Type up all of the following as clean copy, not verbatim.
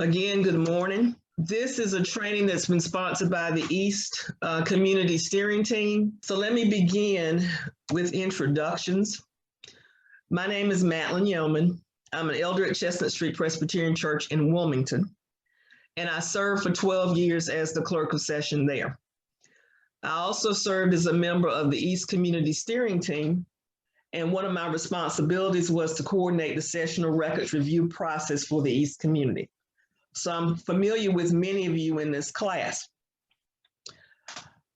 Again, good morning. This is a training that's been sponsored by the East Community Steering Team. So let me begin with introductions. My name is Matlynn Yoeman. I'm an elder at Chestnut Street Presbyterian Church in Wilmington, and I served for 12 years as the Clerk of Session there. I also served as a member of the East Community Steering Team, and one of my responsibilities was to coordinate the sessional records review process for the East community. So I'm familiar with many of you in this class.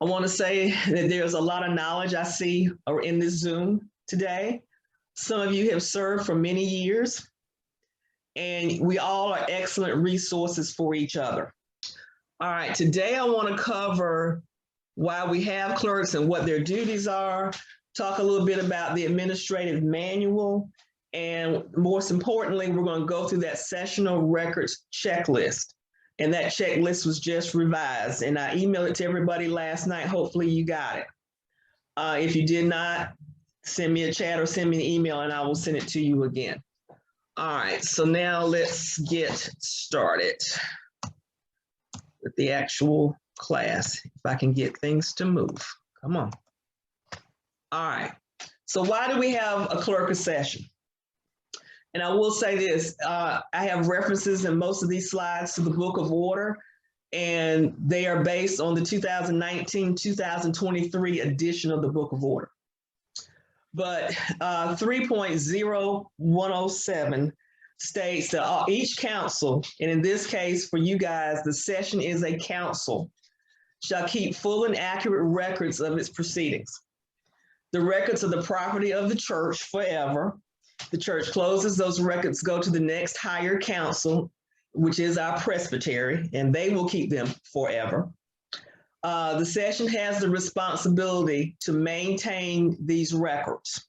I want to say that there's a lot of knowledge I see in this Zoom today. Some of you have served for many years, and we all are excellent resources for each other. All right, today I want to cover why we have clerks and what their duties are, talk a little bit about the administrative manual, and most importantly, we're going to go through that sessional records checklist. And that checklist was just revised, and I emailed it to everybody last night. Hopefully you got it. If you did not, send me a chat or send me an email and I will send it to you again. All right, so now let's get started with the actual class. If I can get things to move, come on. All right, so why do we have a clerk of session? And I will say this, I have references in most of these slides to the Book of Order, and they are based on the 2019-2023 edition of the Book of Order. But 3.0107 states that each council, and in this case for you guys, the session is a council, shall keep full and accurate records of its proceedings. The records are the property of the church forever. The church closes, those records go to the next higher council, which is our Presbytery, and they will keep them forever. The session has the responsibility to maintain these records.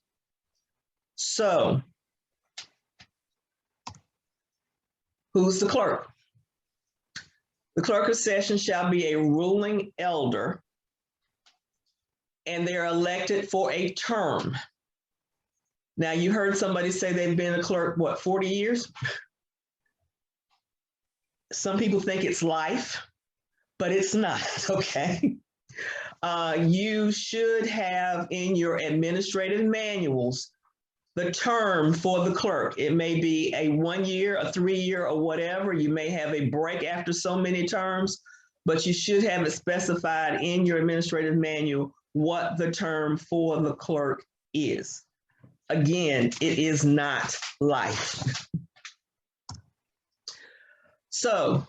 So, who's the clerk? The clerk of session shall be a ruling elder, and they're elected for a term. Now, you heard somebody say they've been a clerk, what, 40 years? Some people think it's life, but it's not, okay? You should have in your administrative manuals the term for the clerk. It may be a 1 year, a 3 year, or whatever. You may have a break after so many terms, but you should have it specified in your administrative manual what the term for the clerk is. Again, it is not life. So,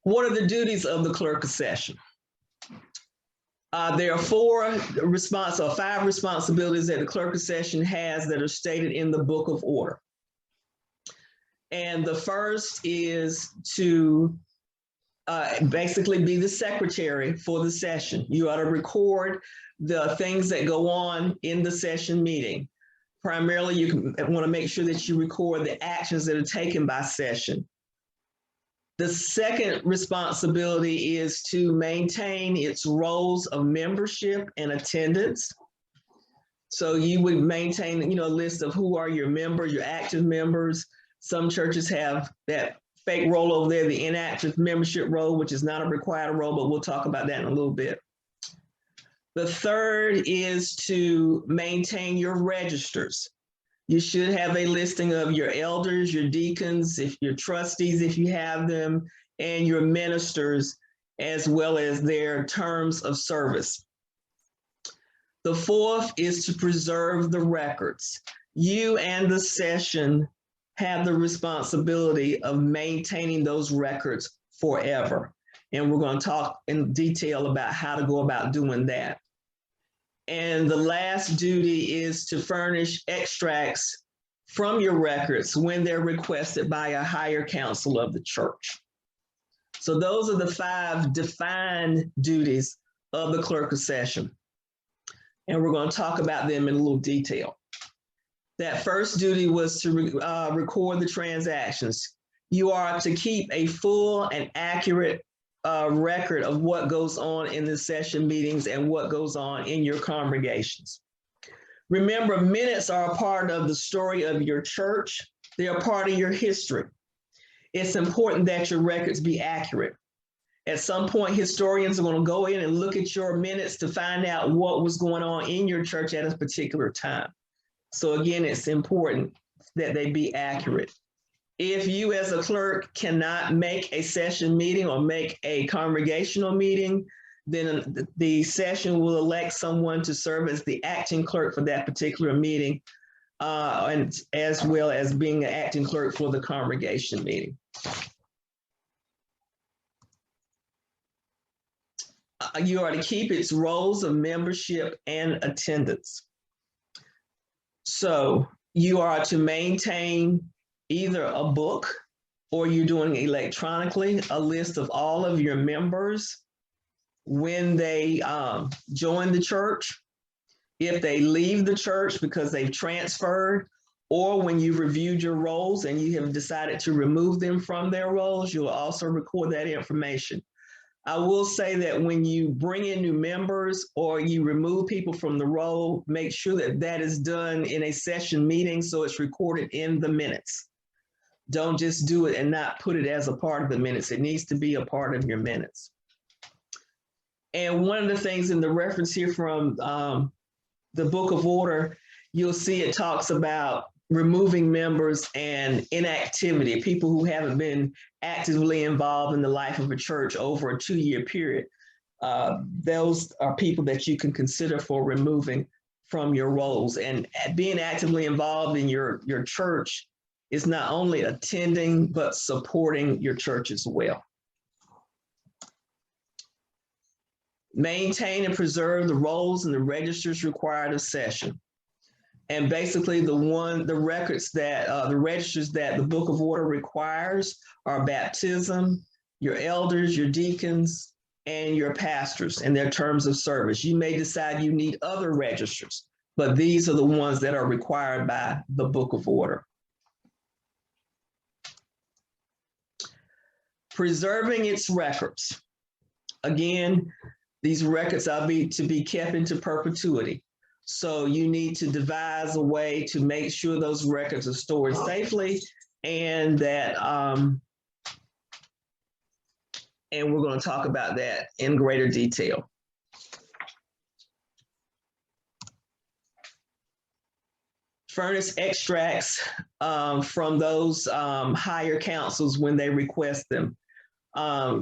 what are the duties of the clerk of session? There are five responsibilities that the clerk of session has that are stated in the Book of Order. And the first is to basically be the secretary for the session. You ought to record the things that go on in the session meeting. Primarily, you want to make sure that you record the actions that are taken by session. The second responsibility is to maintain its roles of membership and attendance. So you would maintain, a list of who are your members, your active members. Some churches have that fake role over there, the inactive membership role, which is not a required role, but we'll talk about that in a little bit. The third is to maintain your registers. You should have a listing of your elders, your deacons, if your trustees, if you have them, and your ministers, as well as their terms of service. The fourth is to preserve the records. You and the session have the responsibility of maintaining those records forever. And we're going to talk in detail about how to go about doing that. And the last duty is to furnish extracts from your records when they're requested by a higher council of the church. So those are the 5 defined duties of the clerk of session. And we're going to talk about them in a little detail. That first duty was to record the transactions. You are to keep a full and accurate record of what goes on in the session meetings and what goes on in your congregations. Remember, minutes are a part of the story of your church. They are part of your history. it's important that your records be accurate. At some point, historians are going to go in and look at your minutes to find out what was going on in your church at a particular time. So again, it's important that they be accurate. If you as a clerk cannot make a session meeting or make a congregational meeting, then the session will elect someone to serve as the acting clerk for that particular meeting, and as well as being an acting clerk for the congregation meeting. You are to keep its roles of membership and attendance. So you are to maintain either a book, or you're doing electronically a list of all of your members when they join the church, if they leave the church because they've transferred, or when you've reviewed your roles and you have decided to remove them from their roles, you'll also record that information. I will say that when you bring in new members or you remove people from the role, make sure that that is done in a session meeting so it's recorded in the minutes. Don't just do it and not put it as a part of the minutes. It needs to be a part of your minutes. And one of the things in the reference here from the Book of Order, you'll see it talks about removing members and inactivity, people who haven't been actively involved in the life of a church over a 2-year period. Those are people that you can consider for removing from your roles. And being actively involved in your church is not only attending, but supporting your church as well. Maintain and preserve the rolls and the registers required of session. And basically the registers that the Book of Order requires are baptism, your elders, your deacons, and your pastors and their terms of service. You may decide you need other registers, but these are the ones that are required by the Book of Order. Preserving its records. Again, these records are to be kept into perpetuity. So you need to devise a way to make sure those records are stored safely, and that, and we're going to talk about that in greater detail. Furnish extracts from those higher councils when they request them.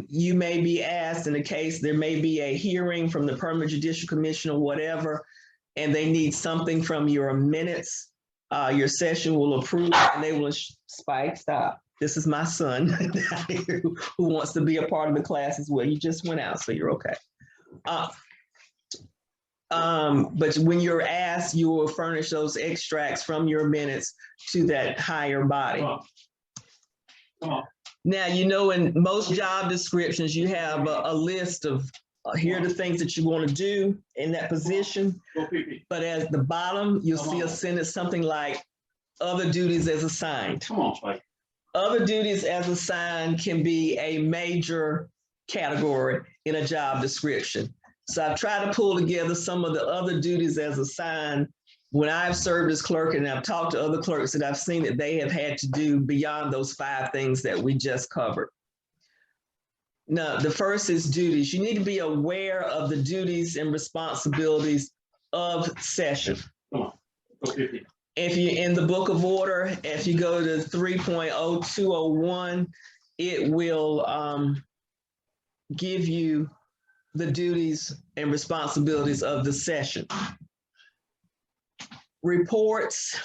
You may be asked in a case, there may be a hearing from the Permanent Judicial Commission or whatever, and they need something from your minutes. Your session will approve, and they will, Spike, stop. This is my son who wants to be a part of the class as well. You just went out, so you're okay. But when you're asked, you will furnish those extracts from your minutes to that higher body. Come on. Now, you know, in most job descriptions, you have a list of here are the things that you want to do in that position. But at the bottom, you'll see a sentence, something like other duties as assigned. Come on, Spike. Other duties as assigned can be a major category in a job description. So I've tried to pull together some of the other duties as assigned when I've served as clerk, and I've talked to other clerks that I've seen that they have had to do beyond those 5 things that we just covered. Now, the first is duties. You need to be aware of the duties and responsibilities of session. Come on. Okay. If you're in the Book of Order, if you go to 3.0201, it will give you the duties and responsibilities of the session. Reports,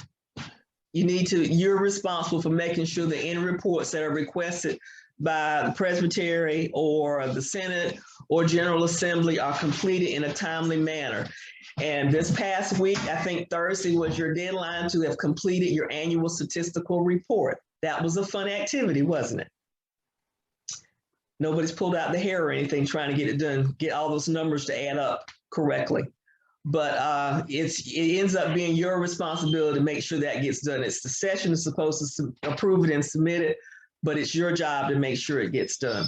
you're responsible for making sure that any reports that are requested by the Presbytery or the Senate or General Assembly are completed in a timely manner. And this past week, I think Thursday was your deadline to have completed your annual statistical report. That was a fun activity, wasn't it? Nobody's pulled out the hair or anything trying to get it done, get all those numbers to add up correctly. But it ends up being your responsibility to make sure that gets done. It's the session is supposed to approve it and submit it, but it's your job to make sure it gets done.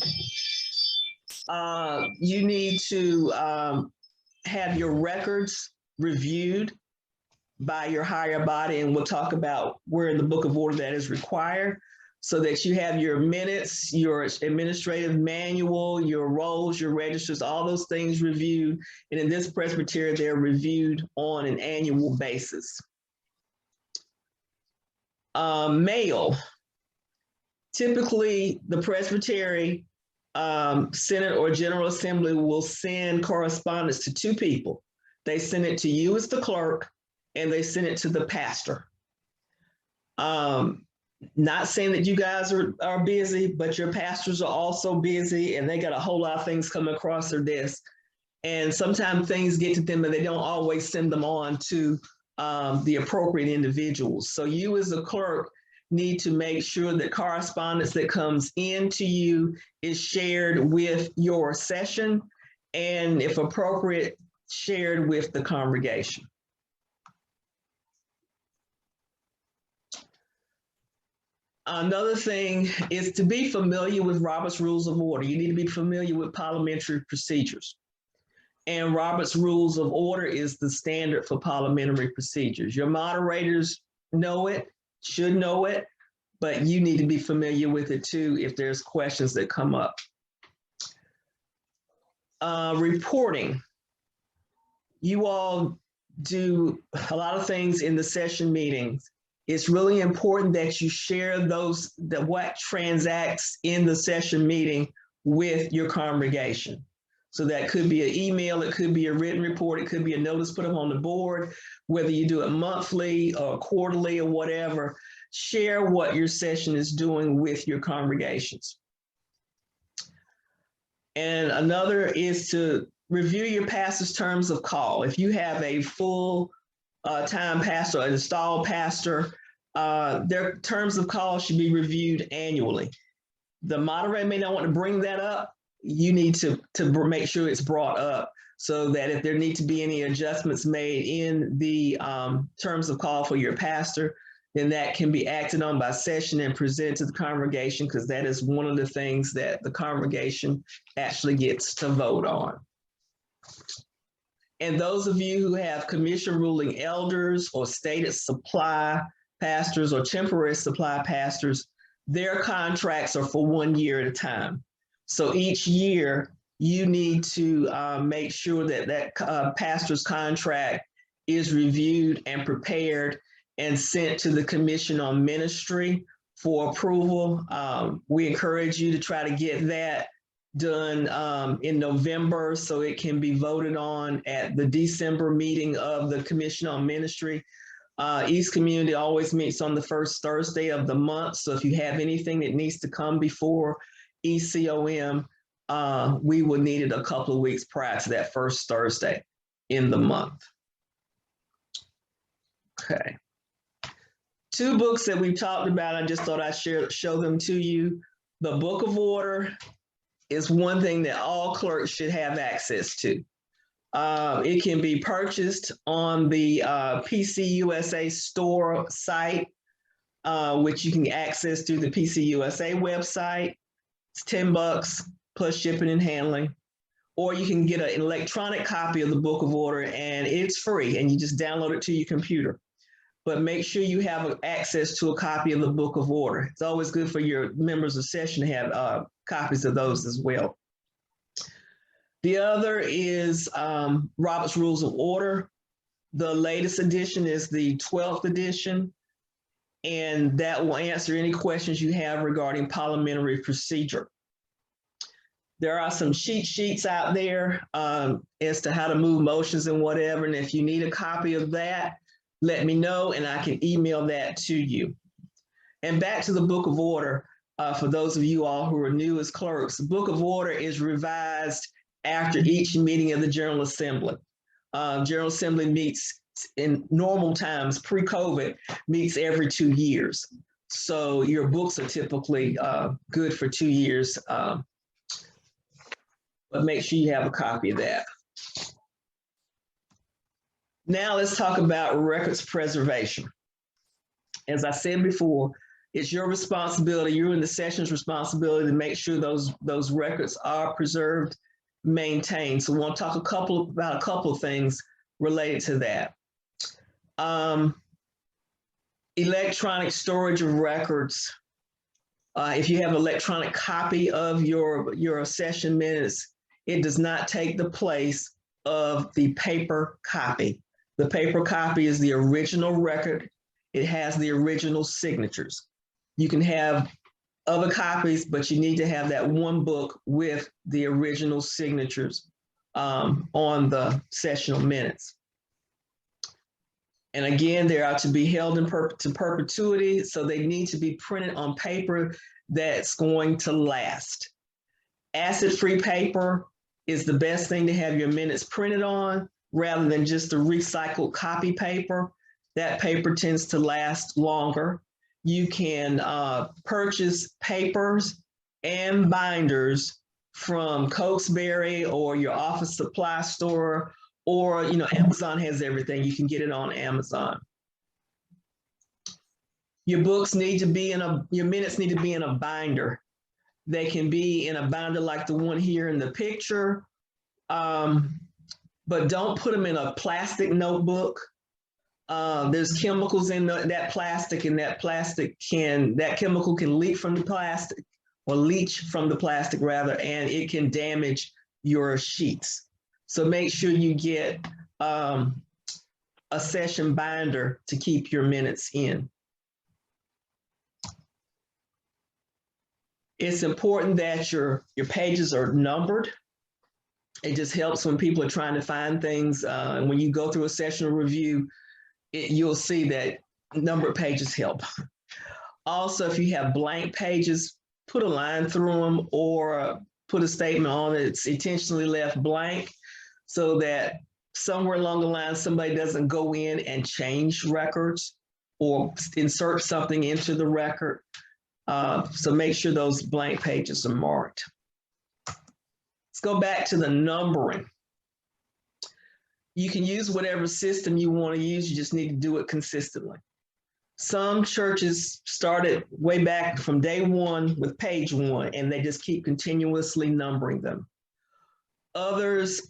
You need to have your records reviewed by your higher body, and we'll talk about where in the Book of Order that is required. so that you have your minutes, your administrative manual, your rolls, your registers, all those things reviewed. And in this Presbytery, they're reviewed on an annual basis. Mail. Typically, the Presbytery Senate or General Assembly will send correspondence to two people. They send it to you as the clerk, and they send it to the pastor. Not saying that you guys are busy, but your pastors are also busy, and they got a whole lot of things coming across their desk. And sometimes things get to them, but they don't always send them on to the appropriate individuals. So you as a clerk need to make sure that correspondence that comes into you is shared with your session, and if appropriate, shared with the congregation. Another thing is to be familiar with Robert's Rules of Order. You need to be familiar with parliamentary procedures. And Robert's Rules of Order is the standard for parliamentary procedures. Your moderators know it, should know it, but you need to be familiar with it too if there's questions that come up. Reporting. You all do a lot of things in the session meetings. It's really important that you share what transacts in the session meeting with your congregation. So that could be an email, it could be a written report, it could be a notice put up on the board, whether you do it monthly or quarterly or whatever. Share what your session is doing with your congregations. And another is to review your pastor's terms of call. If you have a full time pastor, an installed pastor, their terms of call should be reviewed annually. The moderator may not want to bring that up. You need to make sure it's brought up so that if there need to be any adjustments made in the terms of call for your pastor, then that can be acted on by session and presented to the congregation, because that is one of the things that the congregation actually gets to vote on. And those of you who have commission ruling elders or stated supply pastors or temporary supply pastors, their contracts are for 1 year at a time. So each year you need to make sure that pastor's contract is reviewed and prepared and sent to the Commission on Ministry for approval. We encourage you to try to get that done in November so it can be voted on at the December meeting of the Commission on Ministry. East Community always meets on the first Thursday of the month. So if you have anything that needs to come before ECOM, we will need it a couple of weeks prior to that first Thursday in the month. Okay. Two books that we talked about, I just thought I'd show them to you. The Book of Order is one thing that all clerks should have access to. It can be purchased on the PCUSA store site, which you can access through the PCUSA website. It's $10 plus shipping and handling. Or you can get an electronic copy of the Book of Order, and it's free, and you just download it to your computer. But make sure you have access to a copy of the Book of Order. It's always good for your members of session to have copies of those as well. The other is Robert's Rules of Order. The latest edition is the 12th edition, and that will answer any questions you have regarding parliamentary procedure. There are some cheat sheets out there as to how to move motions and whatever, and if you need a copy of that, let me know and I can email that to you. And back to the Book of Order, for those of you all who are new as clerks, the Book of Order is revised after each meeting of the General Assembly. General Assembly meets in normal times, pre-COVID, meets every 2 years. So your books are typically good for 2 years, but make sure you have a copy of that. Now let's talk about records preservation. As I said before, it's your responsibility, you and the session's responsibility to make sure those records are preserved, maintained. So we want to talk about a couple of things related to that. Electronic storage of records If you have an electronic copy of your session minutes, it does not take the place of the paper copy. The paper copy is the original record. It has the original signatures. You can have other copies, but you need to have that one book with the original signatures on the sessional minutes. And again, they are to be held to perpetuity, so they need to be printed on paper that's going to last. Acid-free paper is the best thing to have your minutes printed on, rather than just the recycled copy paper. That paper tends to last longer. You can purchase papers and binders from Cokesbury or your office supply store, or Amazon has everything. You can get it on Amazon. Your books need to be your minutes need to be in a binder. They can be in a binder like the one here in the picture, but don't put them in a plastic notebook. There's chemicals in that plastic, and that chemical can leak from the plastic, or leach from the plastic rather, and it can damage your sheets. So make sure you get a session binder to keep your minutes in. It's important that your pages are numbered. It just helps when people are trying to find things. And when you go through a sessional review, you'll see that numbered pages help. Also, if you have blank pages, put a line through them or put a statement on it. It's intentionally left blank so that somewhere along the line, somebody doesn't go in and change records or insert something into the record. So make sure those blank pages are marked. Let's go back to the numbering. You can use whatever system you want to use. You just need to do it consistently. Some churches started way back from day one with page one, and they just keep continuously numbering them. Others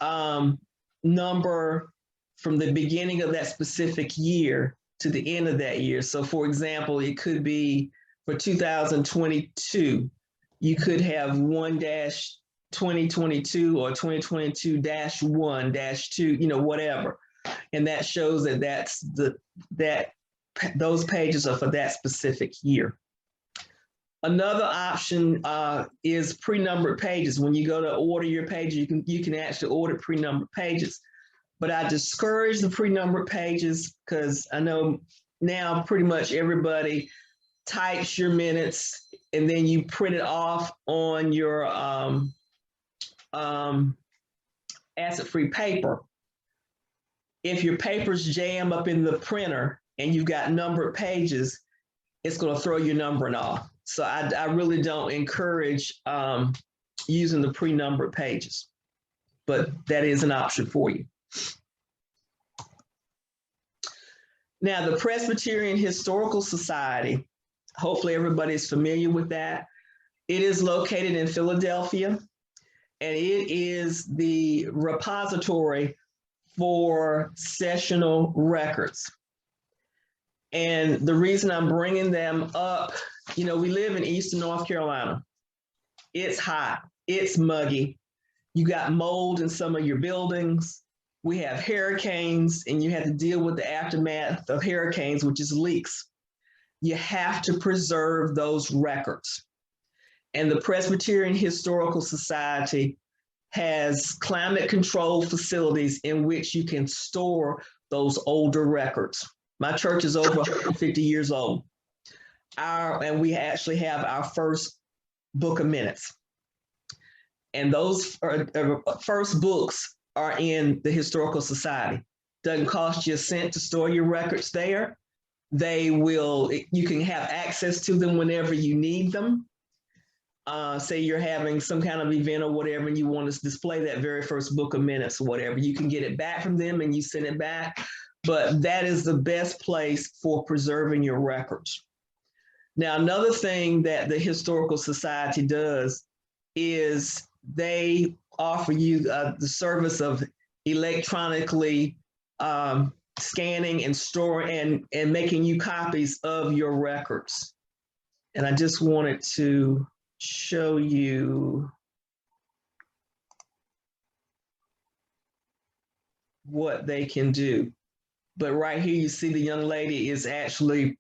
number from the beginning of that specific year to the end of that year. So for example, it could be for 2022, you could have 1-2022 or 2022-1-2, whatever. And that shows that those pages are for that specific year. Another option is pre-numbered pages. When you go to order your pages, you can actually order pre-numbered pages. But I discourage the pre-numbered pages because I know now pretty much everybody types your minutes and then you print it off on your acid-free paper. If your papers jam up in the printer and you've got numbered pages, it's going to throw your numbering off. So I really don't encourage using the pre-numbered pages, but that is an option for you. Now, the Presbyterian Historical Society, hopefully everybody's familiar with that. It is located in Philadelphia, and it is the repository for sessional records. And the reason I'm bringing them up, we live in Eastern North Carolina. It's hot, it's muggy. You got mold in some of your buildings. We have hurricanes, and you have to deal with the aftermath of hurricanes, which is leaks. You have to preserve those records. And the Presbyterian Historical Society has climate control facilities in which you can store those older records. My church is over 150 years old. And we actually have our first book of minutes. And those first books are in the Historical Society. Doesn't cost you a cent to store your records there. You can have access to them whenever you need them. Say you're having some kind of event or whatever, and you want to display that very first book of minutes or whatever, you can get it back from them and you send it back. But that is the best place for preserving your records. Now, another thing that the Historical Society does is they offer you the service of electronically scanning and storing and making you copies of your records. And I just wanted to show you what they can do. But right here, you see the young lady is actually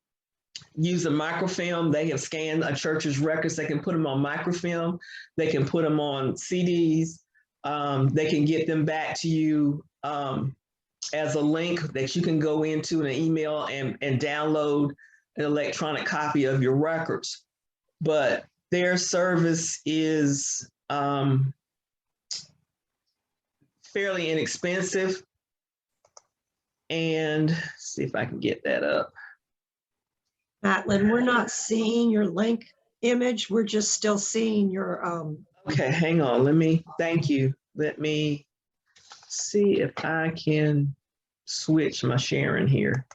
using microfilm. They have scanned a church's records. They can put them on microfilm. They can put them on CDs. They can get them back to you as a link that you can go into in an email and download an electronic copy of your records. But their service is fairly inexpensive. And see if I can get that up. Matlynn, we're not seeing your link image. We're just still seeing your. Okay, hang on. Thank you. Let me see if I can switch my sharing here.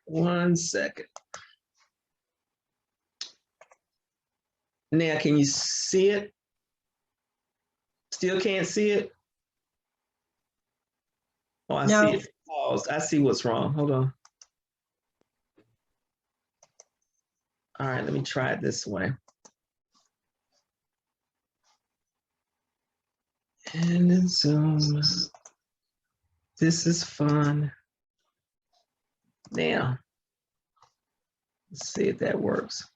1 second. Now, can you see it? Still can't see it? Oh, I see it paused. I see what's wrong. Hold on. All right, let me try it this way. And then Zoom. This is fun. Now, let's see if that works.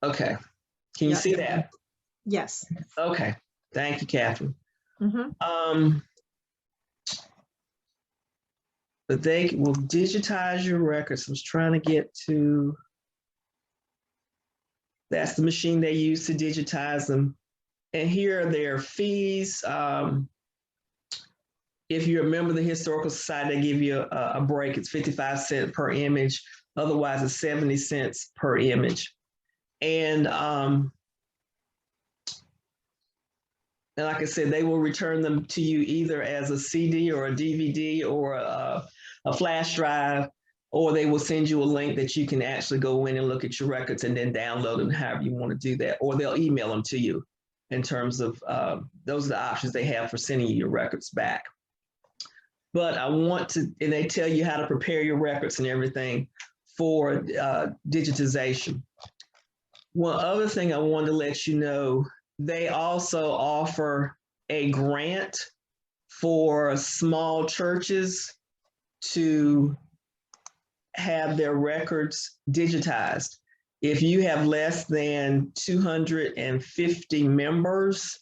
Okay. Can you see that? Yes. Okay. Thank you, Catherine. Mm-hmm. But they will digitize your records. I was trying to get to, that's the machine they use to digitize them. And here are their fees. If you're a member of the Historical Society, they give you a break. It's 55 cents per image. Otherwise, it's 70 cents per image. And like I said, they will return them to you either as a CD or a DVD or a flash drive, or they will send you a link that you can actually go in and look at your records and then download them however you want to do that, or they'll email them to you in terms of those are the options they have for sending you your records back. But I want to, and they tell you how to prepare your records and everything for digitization. One other thing I wanted to let you know, they also offer a grant for small churches to have their records digitized. If you have less than 250 members,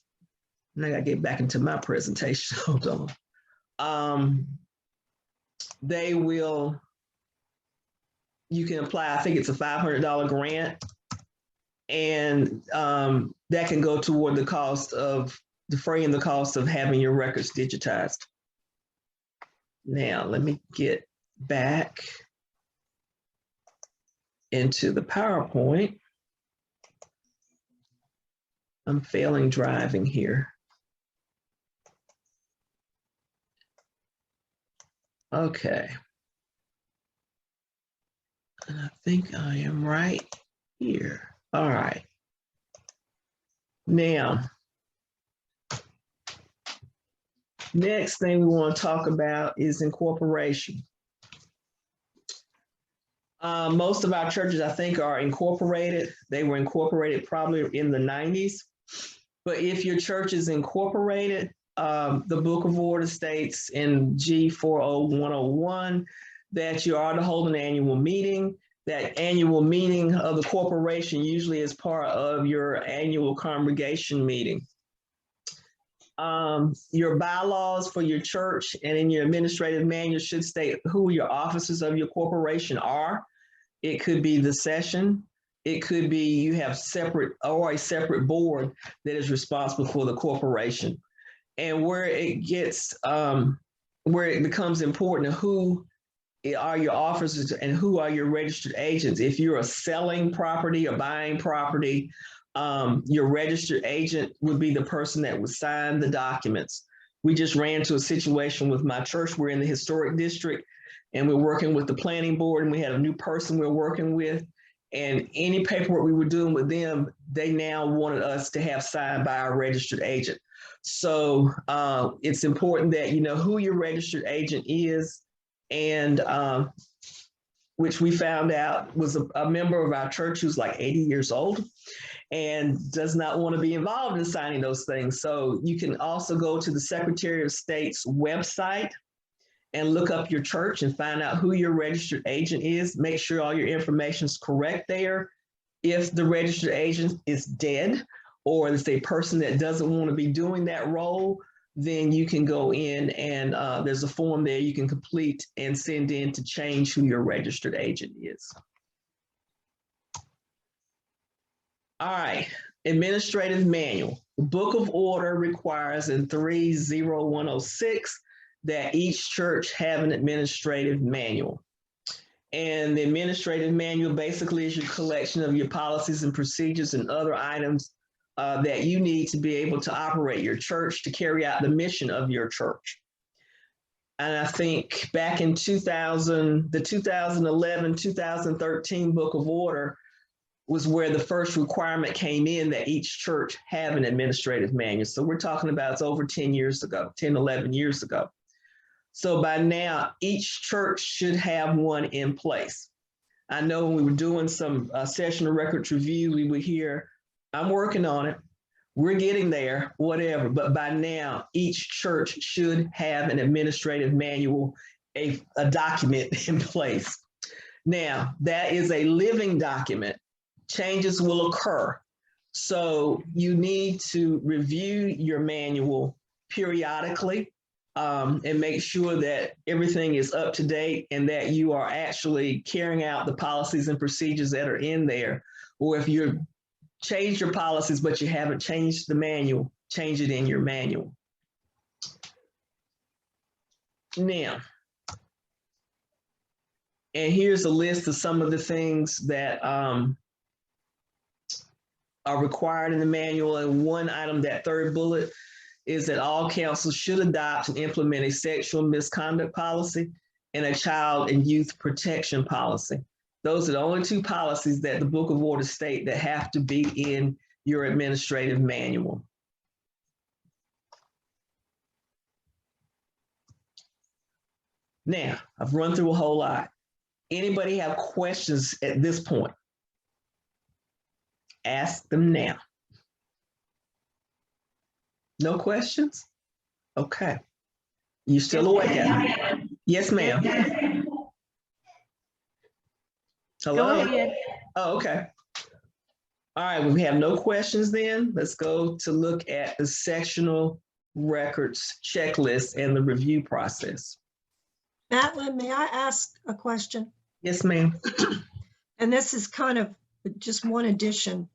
and I gotta get back into my presentation, hold on. They will, you can apply, I think it's a $500 grant, and that can go toward the cost of defraying the cost of having your records digitized. Now, let me get back into the PowerPoint. I'm failing driving here. Okay. And I think I am right here. All right. Now, next thing we want to talk about is incorporation. Most of our churches, I think, are incorporated. They were incorporated probably in the 90s. But if your church is incorporated, the Book of Order states in G40101 that you are to hold an annual meeting. That annual meeting of the corporation usually is part of your annual congregation meeting. Your bylaws for your church and in your administrative manual should state who your officers of your corporation are. It could be the session. It could be you have separate or a separate board that is responsible for the corporation. And where it gets, where it becomes important, who are your officers and who are your registered agents. If you're selling property or buying property, your registered agent would be the person that would sign the documents. We just ran into a situation with my church. We're in the historic district and we're working with the planning board, and we had a new person we're working with, and any paperwork we were doing with them, they now wanted us to have signed by our registered agent. So it's important that you know who your registered agent is, and which we found out was a member of our church who's like 80 years old and does not want to be involved in signing those things. So you can also go to the Secretary of State's website and look up your church and find out who your registered agent is. Make sure all your information is correct there. If the registered agent is dead, or it's a person that doesn't want to be doing that role, then you can go in and there's a form there you can complete and send in to change who your registered agent is. All right, administrative manual. The Book of Order requires in 30106 that each church have an administrative manual. And the administrative manual basically is your collection of your policies and procedures and other items that you need to be able to operate your church, to carry out the mission of your church. And I think back in 2000, the 2011, 2013 Book of Order was where the first requirement came in that each church have an administrative manual. So we're talking about it's over 10 years ago, 10, 11 years ago. So by now, each church should have one in place. I know when we were doing some sessional records review, we would hear, I'm working on it, we're getting there, whatever. But by now, each church should have an administrative manual, a document in place. Now, that is a living document. Changes will occur. So you need to review your manual periodically and make sure that everything is up to date and that you are actually carrying out the policies and procedures that are in there. Or if you've changed your policies, but you haven't changed the manual, change it in your manual. Now, and here's a list of some of the things that are required in the manual. And one item, that third bullet, is that all councils should adopt and implement a sexual misconduct policy and a child and youth protection policy. Those are the only two policies that the Book of Order state that have to be in your administrative manual. Now, I've run through a whole lot. Anybody have questions at this point? Ask them now. No questions? Okay. You still awake? Yes, ma'am. Hello? Go ahead. Oh, okay. All right, well, we have no questions then. Let's go to look at the sectional records checklist and the review process. Matlynn, may I ask a question? Yes, ma'am. And this is kind of just one addition.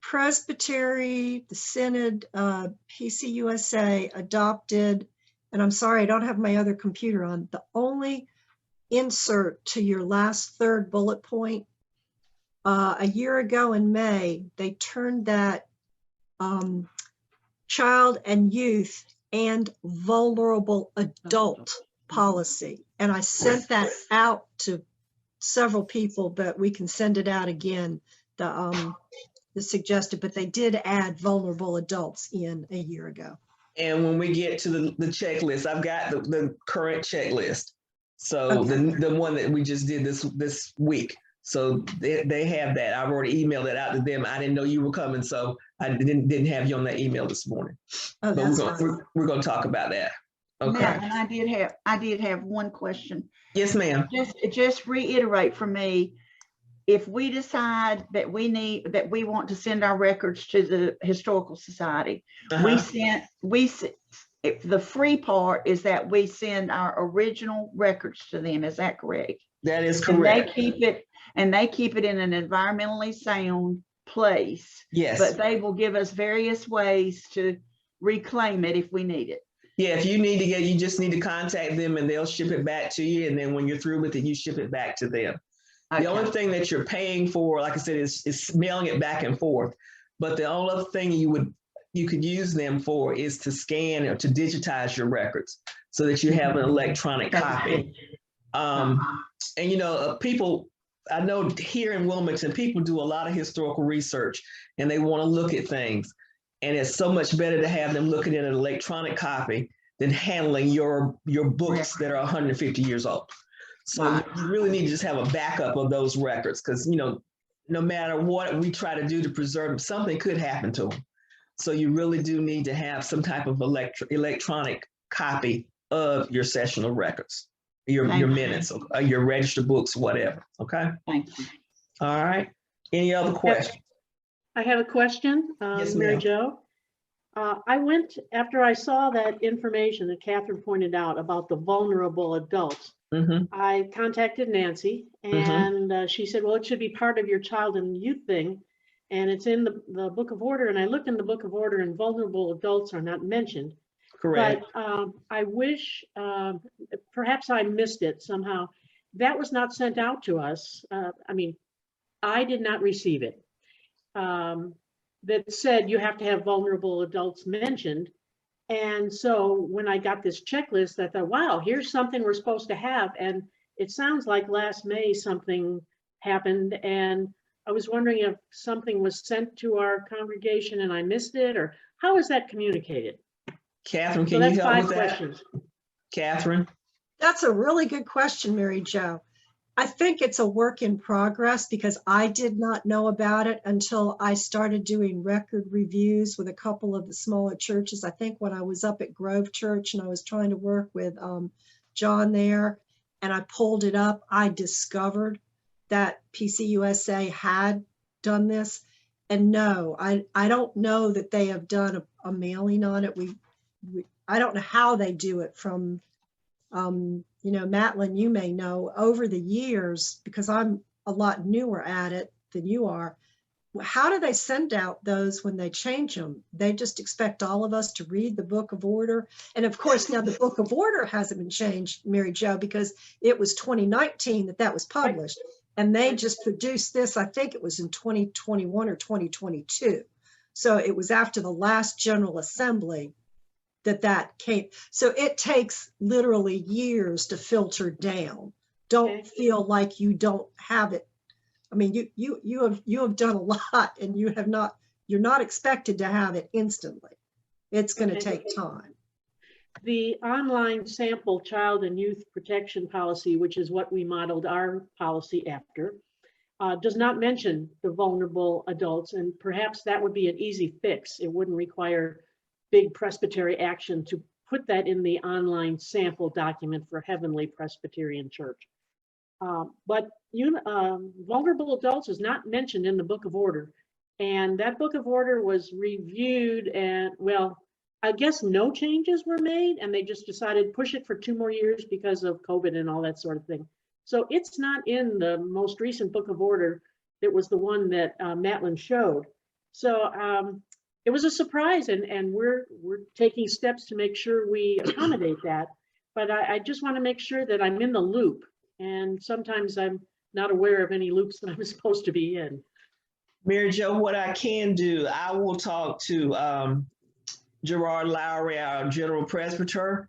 Presbytery, the Synod, PCUSA adopted, and I'm sorry, I don't have my other computer on, the only insert to your last third bullet point. A year ago in May, they turned that child and youth and vulnerable adult policy. And I sent that out to several people, but we can send it out again. The suggested, but they did add vulnerable adults in a year ago. And when we get to the checklist, I've got the current checklist. So okay. the one that we just did this week. So they have that. I've already emailed it out to them. I didn't know you were coming, so I didn't have you on that email this morning. Oh, but we're going to talk about that. Okay. Yeah, and I did have one question. Yes, ma'am. Just reiterate for me, if we decide that we want to send our records to the Historical Society, the free part is that we send our original records to them. Is that correct? That is correct. And they keep it in an environmentally sound place. Yes. But they will give us various ways to reclaim it if we need it. Yeah, if you need to you just need to contact them and they'll ship it back to you. And then when you're through with it, you ship it back to them. Okay. The only thing that you're paying for, like I said, is mailing it back and forth. But the only other thing you could use them for is to scan or to digitize your records so that you have an electronic copy. And people, I know here in Wilmington, people do a lot of historical research and they want to look at things. And it's so much better to have them looking at an electronic copy than handling your books that are 150 years old. So Right. you really need to just have a backup of those records, because no matter what we try to do to preserve them, something could happen to them. So you really do need to have some type of electronic copy of your sessional records, your minutes, or your registered books, whatever. Okay. Thank you. All right. Any other questions? I have a question, Yes, Mary ma'am. Jo. I went, after I saw that information that Catherine pointed out about the vulnerable adults, I contacted Nancy, and she said, well, it should be part of your child and youth thing. And it's in the Book of Order. And I looked in the Book of Order, and vulnerable adults are not mentioned. Correct. But I wish, perhaps I missed it somehow. That was not sent out to us. I mean, I did not receive it. That said you have to have vulnerable adults mentioned. And so when I got this checklist, I thought, wow, here's something we're supposed to have. And it sounds like last May something happened. And I was wondering if something was sent to our congregation and I missed it, or how is that communicated? Catherine, So can you that's help 5 with that? questions. Catherine? That's a really good question, Mary Jo. I think it's a work in progress because I did not know about it until I started doing record reviews with a couple of the smaller churches. I think when I was up at Grove Church and I was trying to work with John there, and I pulled it up, I discovered that PCUSA had done this. And no, I don't know that they have done a mailing on it. I don't know how they do it from, Matlynn, you may know, over the years, because I'm a lot newer at it than you are, how do they send out those when they change them? They just expect all of us to read the Book of Order. And of course, now the Book of Order hasn't been changed, Mary Jo, because it was 2019 that was published. And they just produced this, I think it was in 2021 or 2022. So it was after the last General Assembly that came. So it takes literally years to filter down. Don't feel like you don't have it. I mean, you have done a lot, and you're not expected to have it instantly. It's going to take time. The online sample child and youth protection policy, which is what we modeled our policy after, does not mention the vulnerable adults, and perhaps that would be an easy fix. It wouldn't require big Presbytery action to put that in the online sample document for Heavenly Presbyterian Church. But vulnerable adults is not mentioned in the Book of Order, and that Book of Order was reviewed, and well, I guess no changes were made, and they just decided push it for 2 more years because of COVID and all that sort of thing. So it's not in the most recent Book of Order. It was the one that Matlynn showed. So it was a surprise, and we're taking steps to make sure we accommodate that. But I just want to make sure that I'm in the loop, and sometimes I'm not aware of any loops that I'm supposed to be in. Mary Jo, what I can do, I will talk to Gerard Lowry, our general presbyter,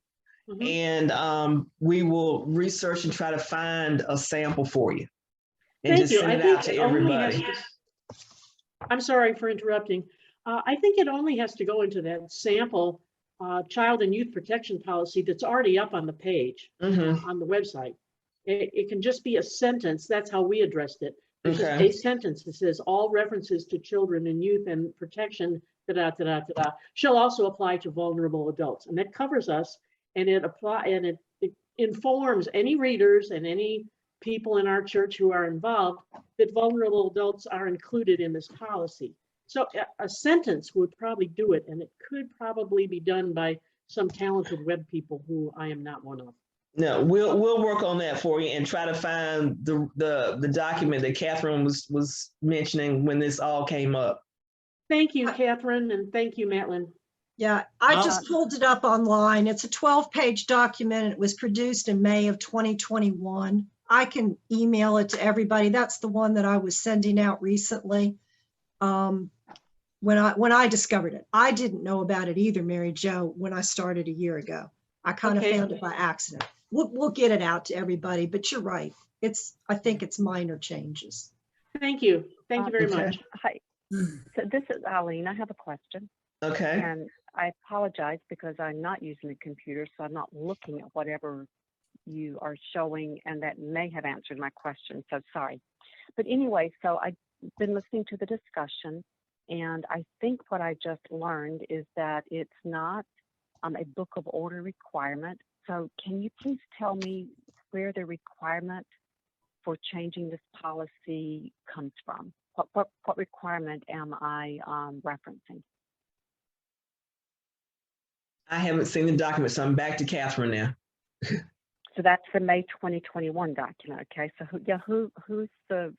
and we will research and try to find a sample for you. And Thank you. send it I think out to it only everybody. has to, I'm sorry for interrupting. I think it only has to go into that sample child and youth protection policy that's already up on the page on the website. It can just be a sentence. That's how we addressed it. It's just a sentence that says all references to children and youth and protection shall also apply to vulnerable adults, and that covers us. And it informs any readers and any people in our church who are involved that vulnerable adults are included in this policy. So a sentence would probably do it, and it could probably be done by some talented web people who I am not one of. No, we'll work on that for you and try to find the document that Catherine was mentioning when this all came up. Thank you, Catherine, and thank you, Matlynn. Yeah, I just pulled it up online. It's a 12-page document, and it was produced in May of 2021. I can email it to everybody. That's the one that I was sending out recently. When I discovered it, I didn't know about it either, Mary Jo, when I started a year ago. I kind of found it by accident. We'll get it out to everybody, but you're right. I think it's minor changes. Thank you. Thank you very much. Hi. So this is Eileen. I have a question, Okay. and I apologize because I'm not using the computer, so I'm not looking at whatever you are showing, and that may have answered my question, so sorry. But anyway, so I've been listening to the discussion, and I think what I just learned is that it's not a book of order requirement. So can you please tell me where the requirement for changing this policy comes from? What requirement am I referencing? I haven't seen the document, so I'm back to Catherine now. So that's the May 2021 document. Okay, so who's the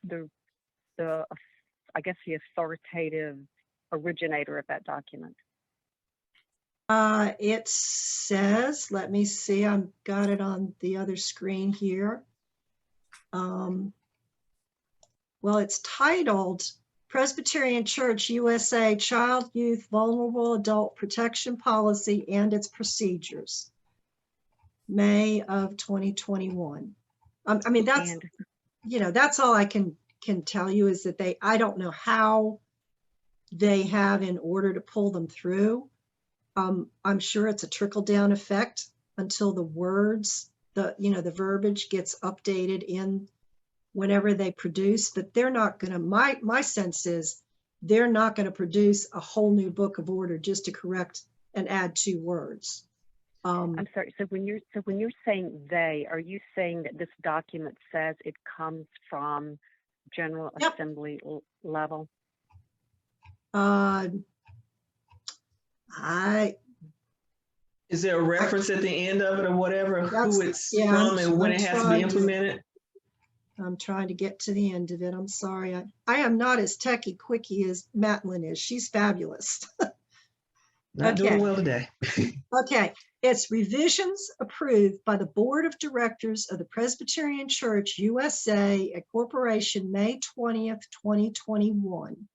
I guess the authoritative originator of that document? It says, let me see, I've got it on the other screen here. Well, it's titled Presbyterian Church USA Child, Youth, Vulnerable Adult Protection Policy and its Procedures, May of 2021. I mean, that's, that's all I can tell you is that I don't know how they have in order to pull them through. I'm sure it's a trickle down effect until the words, the verbiage gets updated in whenever they produce, but they're not going to, my sense is they're not going to produce a whole new book of order just to correct and add 2 words. I'm sorry. So when you're saying they, are you saying that this document says it comes from General Yep. Assembly level? Is there a reference at the end of it or whatever, who it's from and when it has to be implemented? I'm trying to get to the end of it. I'm sorry. I am not as techie quickie as Matlynn is. She's fabulous. Not doing well today. Okay. It's revisions approved by the Board of Directors of the Presbyterian Church USA, Incorporation, May 20th, 2021.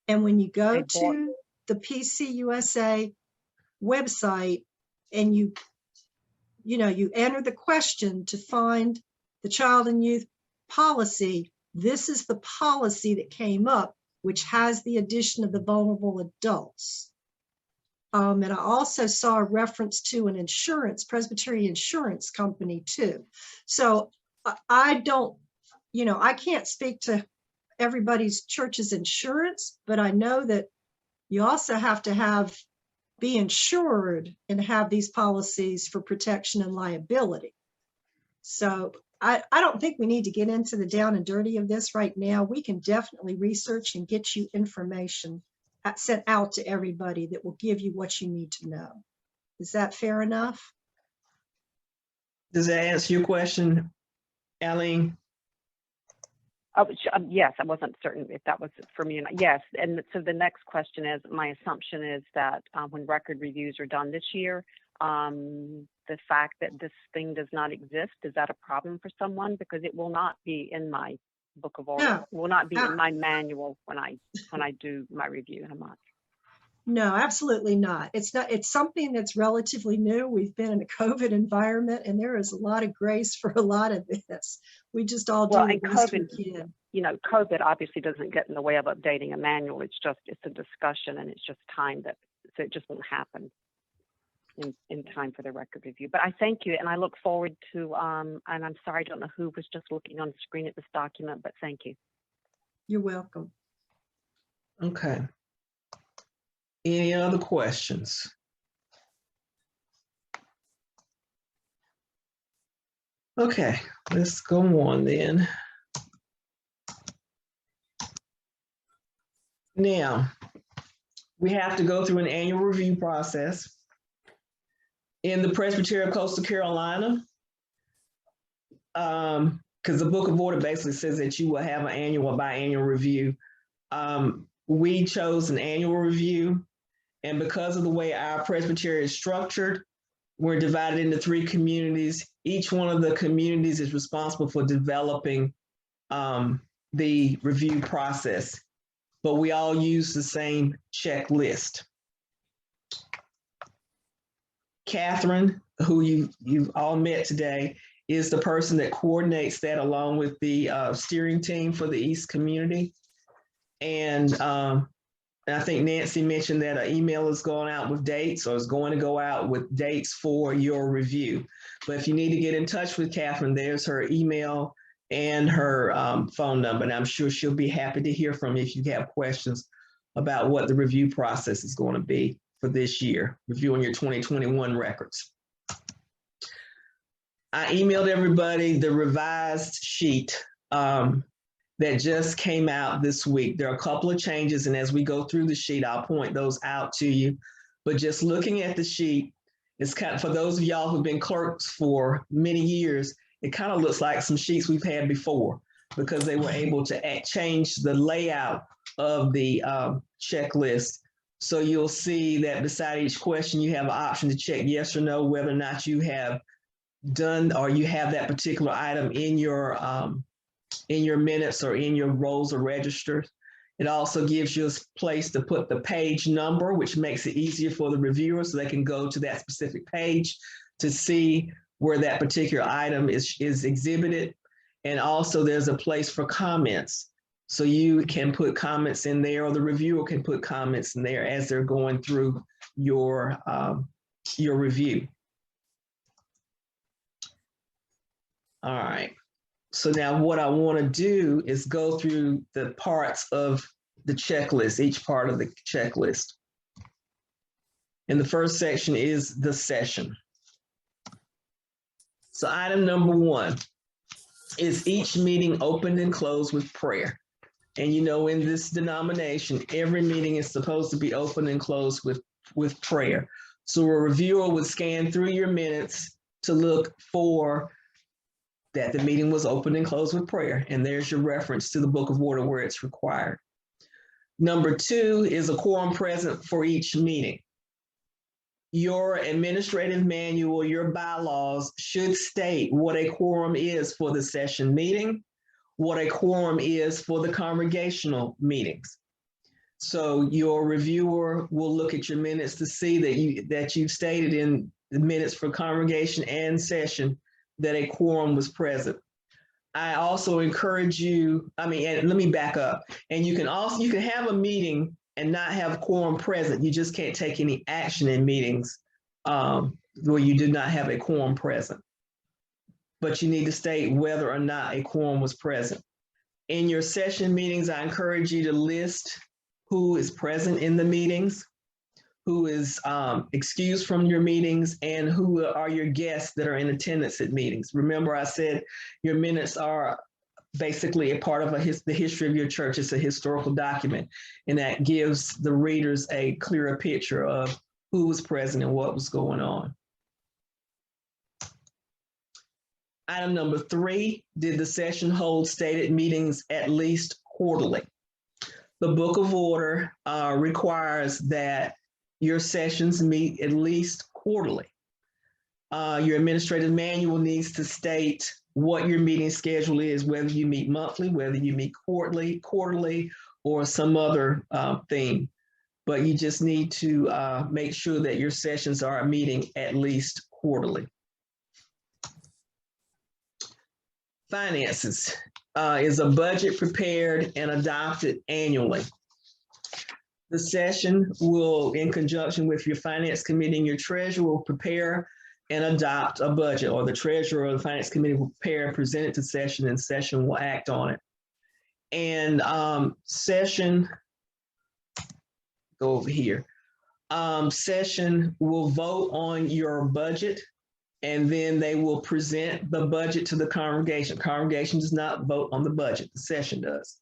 And when you go to the PCUSA website and you enter the question to find the child and youth policy, this is the policy that came up, which has the addition of the vulnerable adults. And I also saw a reference to an insurance, Presbyterian insurance company too. So I don't, I can't speak to everybody's church's insurance, but I know that you also have to be insured and have these policies for protection and liability. So I don't think we need to get into the down and dirty of this right now. We can definitely research and get you information sent out to everybody that will give you what you need to know. Is that fair enough? Does that answer your question, Eileen? Oh, yes, I wasn't certain if that was for me. Yes, and so the next question is, my assumption is that when record reviews are done this year, the fact that this thing does not exist, is that a problem for someone? Because it will not be in my book of order. No. It will not be in my manual when I do my review in a month. No, absolutely not. It's not. It's something that's relatively new. We've been in a COVID environment, and there is a lot of grace for a lot of this. We just all do the best we can. COVID obviously doesn't get in the way of updating a manual. It's a discussion, and it's just time so it just won't happen in time for the record review. But I thank you, and I look forward to. And I'm sorry, I don't know who was just looking on the screen at this document, but thank you. You're welcome. Okay. Any other questions? Okay, let's go on then. Now, we have to go through an annual review process. In the Presbytery of Coastal Carolina, because the Book of Order basically says that you will have an annual or biannual review. We chose an annual review, and because of the way our Presbytery is structured, we're divided into 3 communities. Each one of the communities is responsible for developing the review process, but we all use the same checklist. Catherine, who you've all met today, is the person that coordinates that along with the steering team for the East community. And I think Nancy mentioned that an email is going out with dates, or is going to go out with dates for your review. But if you need to get in touch with Catherine, there's her email and her phone number. And I'm sure she'll be happy to hear from you if you have questions about what the review process is going to be for this year, reviewing your 2021 records. I emailed everybody the revised sheet that just came out this week. There are a couple of changes, and as we go through the sheet, I'll point those out to you. But just looking at the sheet, it's kind of, for those of y'all who've been clerks for many years, it kind of looks like some sheets we've had before, because they were able to change the layout of the checklist. So you'll see that beside each question, you have an option to check yes or no, whether or not you have done, or you have that particular item in your minutes or in your rolls or registers. It also gives you a place to put the page number, which makes it easier for the reviewer so they can go to that specific page to see where that particular item is exhibited. And also there's a place for comments. So you can put comments in there, or the reviewer can put comments in there as they're going through your review. All right. So now what I want to do is go through the parts of the checklist, each part of the checklist. And the first section is the session. So item number 1 is each meeting opened and closed with prayer. And you know, in this denomination, every meeting is supposed to be opened and closed with prayer. So a reviewer would scan through your minutes to look for that the meeting was opened and closed with prayer. And there's your reference to the Book of Order where it's required. Number 2 is a quorum present for each meeting. Your administrative manual, your bylaws should state what a quorum is for the session meeting, what a quorum is for the congregational meetings. So your reviewer will look at your minutes to see that you've stated in the minutes for congregation and session that a quorum was present. I also encourage you, and let me back up. And you can have a meeting and not have quorum present. You just can't take any action in meetings where you do not have a quorum present. But you need to state whether or not a quorum was present. In your session meetings, I encourage you to list who is present in the meetings, who is excused from your meetings, and who are your guests that are in attendance at meetings. Remember, I said your minutes are basically a part of the history of your church. It's a historical document, and that gives the readers a clearer picture of who was present and what was going on. Item number 3, did the session hold stated meetings at least quarterly? The Book of Order requires that your sessions meet at least quarterly. Your administrative manual needs to state what your meeting schedule is, whether you meet monthly, whether you meet quarterly, or some other theme. But you just need to make sure that your sessions are meeting at least quarterly. Finances is a budget prepared and adopted annually. The session will, in conjunction with your finance committee and your treasurer, will prepare and adopt a budget, or the treasurer or the finance committee will prepare and present it to session, and session will act on it. And session, go over here. Session will vote on your budget, and then they will present the budget to the congregation. Congregation does not vote on the budget, the session does.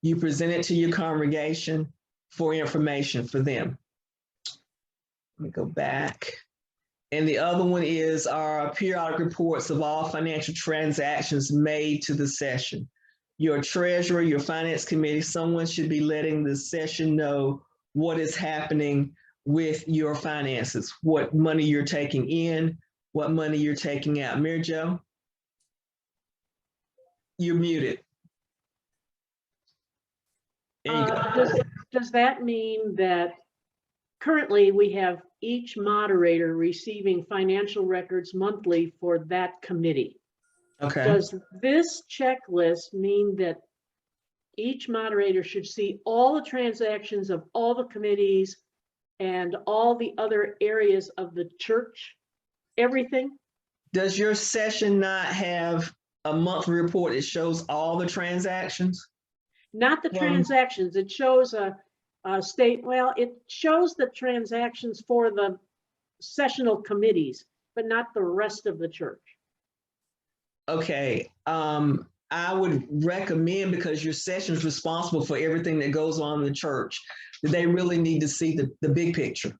You present it to your congregation for information for them. Let me go back. And the other one is our periodic reports of all financial transactions made to the session. Your treasurer, your finance committee, someone should be letting the session know what is happening with your finances, what money you're taking in, what money you're taking out. Mary Jo, you're muted. There you go. Does that mean that currently we have each moderator receiving financial records monthly for that committee? Okay. Does this checklist mean that each moderator should see all the transactions of all the committees and all the other areas of the church, everything? Does your session not have a monthly report that shows all the transactions? Not the transactions. It shows a well, it shows the transactions for the sessional committees, but not the rest of the church. Okay, I would recommend, because your session is responsible for everything that goes on in the church, that they really need to see the big picture.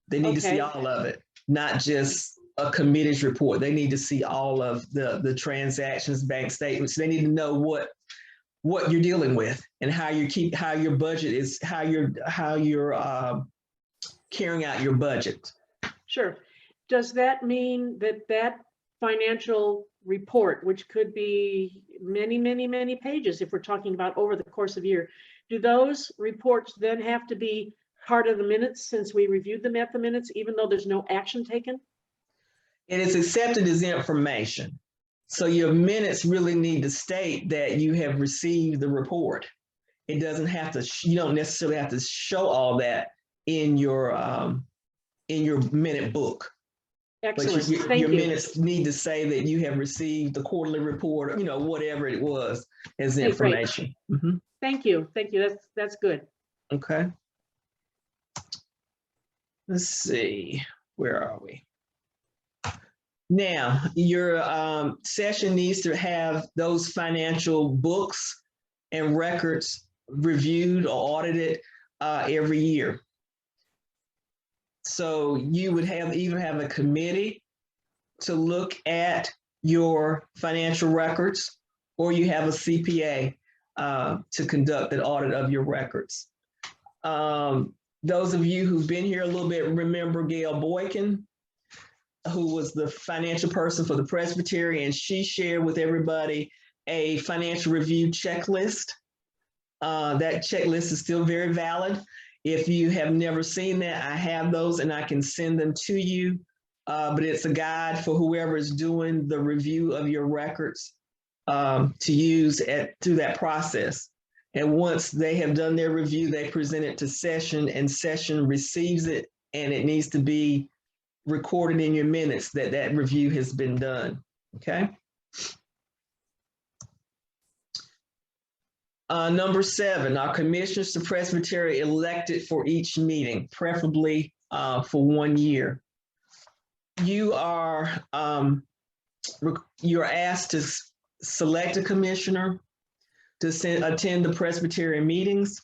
They need to see Okay. all of it, not just a committee's report. They need to see all of the transactions, bank statements. They need to know what you're dealing with and how your budget is, how you're carrying out your budget. Sure. Does that mean that financial report, which could be many, many, many pages if we're talking about over the course of a year, do those reports then have to be part of the minutes since we reviewed them at the minutes, even though there's no action taken? And it's accepted as information. So your minutes really need to state that you have received the report. It doesn't have to, you don't necessarily have to show all that in your minute book. Excellent. But Thank your you. minutes need to say that you have received the quarterly report, whatever it was as Okay, great. information. Mhm. Thank you. Thank you. That's good. Okay. Let's see, where are we? Now, your session needs to have those financial books and records reviewed or audited every year. So you would either have a committee to look at your financial records, or you have a CPA to conduct an audit of your records. Those of you who've been here a little bit remember Gail Boykin, who was the financial person for the Presbytery, and she shared with everybody a financial review checklist. That checklist is still very valid. If you have never seen that, I have those and I can send them to you. But it's a guide for whoever is doing the review of your records to use through that process. And once they have done their review, they present it to session, and session receives it, and it needs to be recorded in your minutes that review has been done. Okay. Number 7, our commissioners to Presbytery elected for each meeting, preferably for 1 year. You are you're asked to select a commissioner to attend the Presbyterian meetings.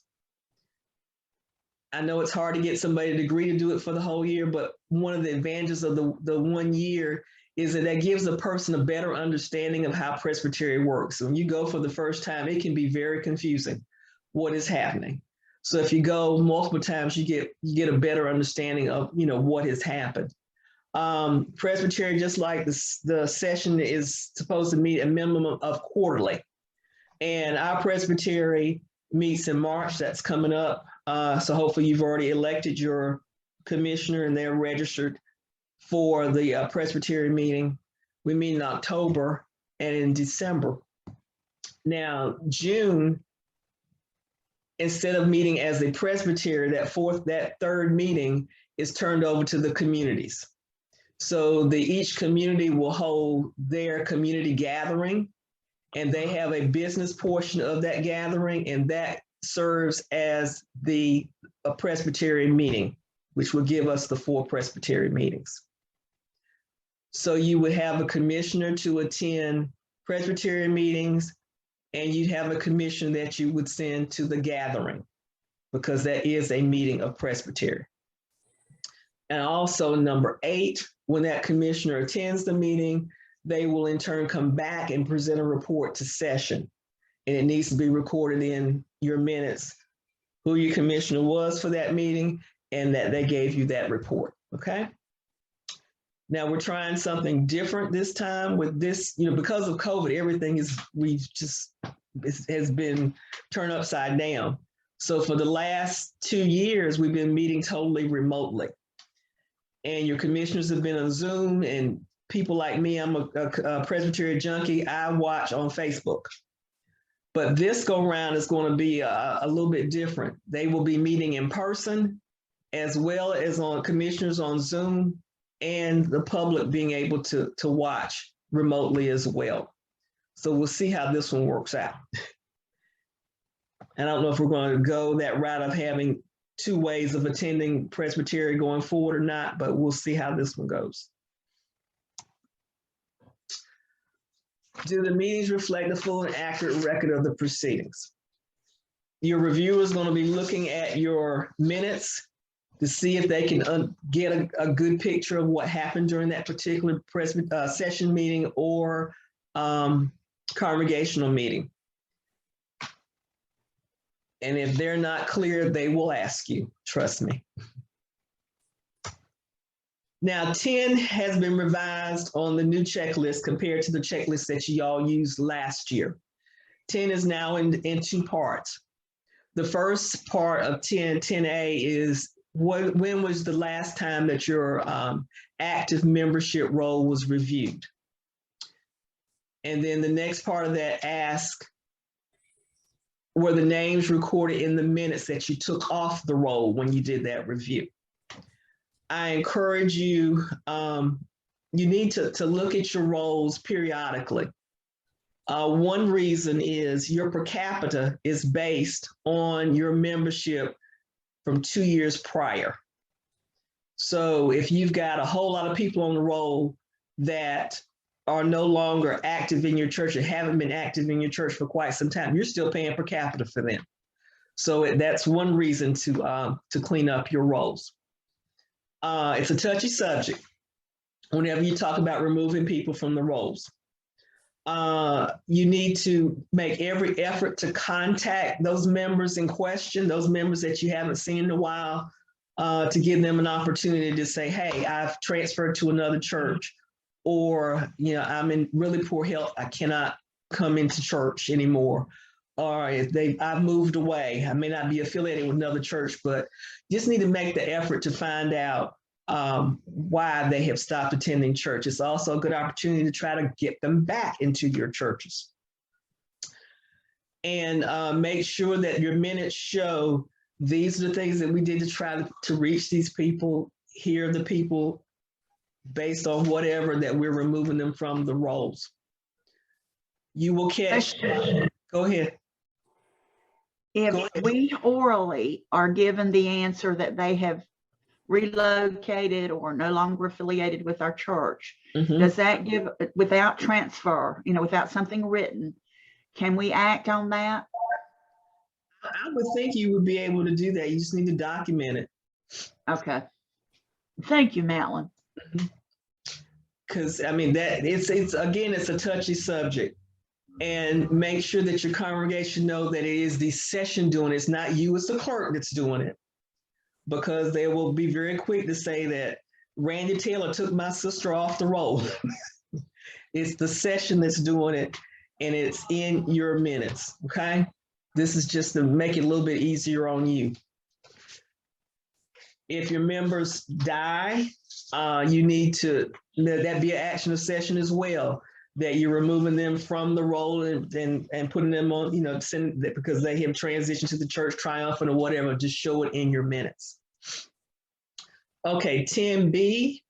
I know it's hard to get somebody to agree to do it for the whole year, but one of the advantages of the 1 year is that gives a person a better understanding of how Presbyterian works. So when you go for the first time, it can be very confusing what is happening. So if you go multiple times, you get a better understanding of what has happened. Presbyterian, just like the session, is supposed to meet a minimum of quarterly, and our Presbytery meets in March. That's coming up. So hopefully you've already elected your commissioner and they're registered for the Presbyterian meeting. We meet in October and in December. Now, June, instead of meeting as a Presbytery, that third meeting is turned over to the communities. So each community will hold their community gathering, and they have a business portion of that gathering, and that serves as a Presbyterian meeting, which will give us the 4 Presbyterian meetings. So you would have a commissioner to attend Presbyterian meetings, and you'd have a commissioner that you would send to the gathering, because that is a meeting of Presbytery. And also number 8, when that commissioner attends the meeting, they will in turn come back and present a report to session. And it needs to be recorded in your minutes who your commissioner was for that meeting and that they gave you that report, okay? Now we're trying something different this time with this, because of COVID, everything has been turned upside down. So for the last 2 years, we've been meeting totally remotely. And your commissioners have been on Zoom, and people like me, I'm a Presbyterian junkie, I watch on Facebook. But this go round is going to be a little bit different. They will be meeting in person as well as on commissioners on Zoom, and the public being able to watch remotely as well. So we'll see how this one works out. And I don't know if we're going to go that route of having 2 ways of attending Presbytery going forward or not, but we'll see how this one goes. Do the meetings reflect a full and accurate record of the proceedings? Your reviewer is going to be looking at your minutes to see if they can get a good picture of what happened during that particular session meeting or congregational meeting. And if they're not clear, they will ask you, trust me. Now, 10 has been revised on the new checklist compared to the checklist that you all used last year. 10 is now in 2 parts. The first part of 10A is when was the last time that your active membership roll was reviewed? And then the next part of that asks, were the names recorded in the minutes that you took off the roll when you did that review? I encourage you, you need to look at your rolls periodically. One reason is your per capita is based on your membership from 2 years prior. So if you've got a whole lot of people on the roll that are no longer active in your church or haven't been active in your church for quite some time, you're still paying per capita for them. So that's one reason to clean up your rolls. It's a touchy subject whenever you talk about removing people from the rolls. You need to make every effort to contact those members in question, those members that you haven't seen in a while, to give them an opportunity to say, hey, I've transferred to another church, or, you know, I'm in really poor health, I cannot come into church anymore. Or if I've moved away, I may not be affiliated with another church, but just need to make the effort to find out why they have stopped attending church. It's also a good opportunity to try to get them back into your churches. And make sure that your minutes show these are the things that we did to try to reach these people. Here are the people based on whatever that we're removing them from the rolls. You will catch, go ahead. If we orally are given the answer that they have relocated or no longer affiliated with our church, does that give, without transfer, you know, without something written, can we act on that? I would think you would be able to do that. You just need to document it. Okay. Thank you, Matlynn. Because I mean, that it's again, it's a touchy subject. And make sure that your congregation know that it is the session doing it. It's not you as the clerk that's doing it. Because they will be very quick to say that Randy Taylor took my sister off the roll. It's the session that's doing it, and it's in your minutes, okay? This is just to make it a little bit easier on you. If your members die, you need to, that be an action of session as well, that you're removing them from the roll and putting them on, you know, because they have transitioned to the church triumphant or whatever, just show it in your minutes. Okay, 10B,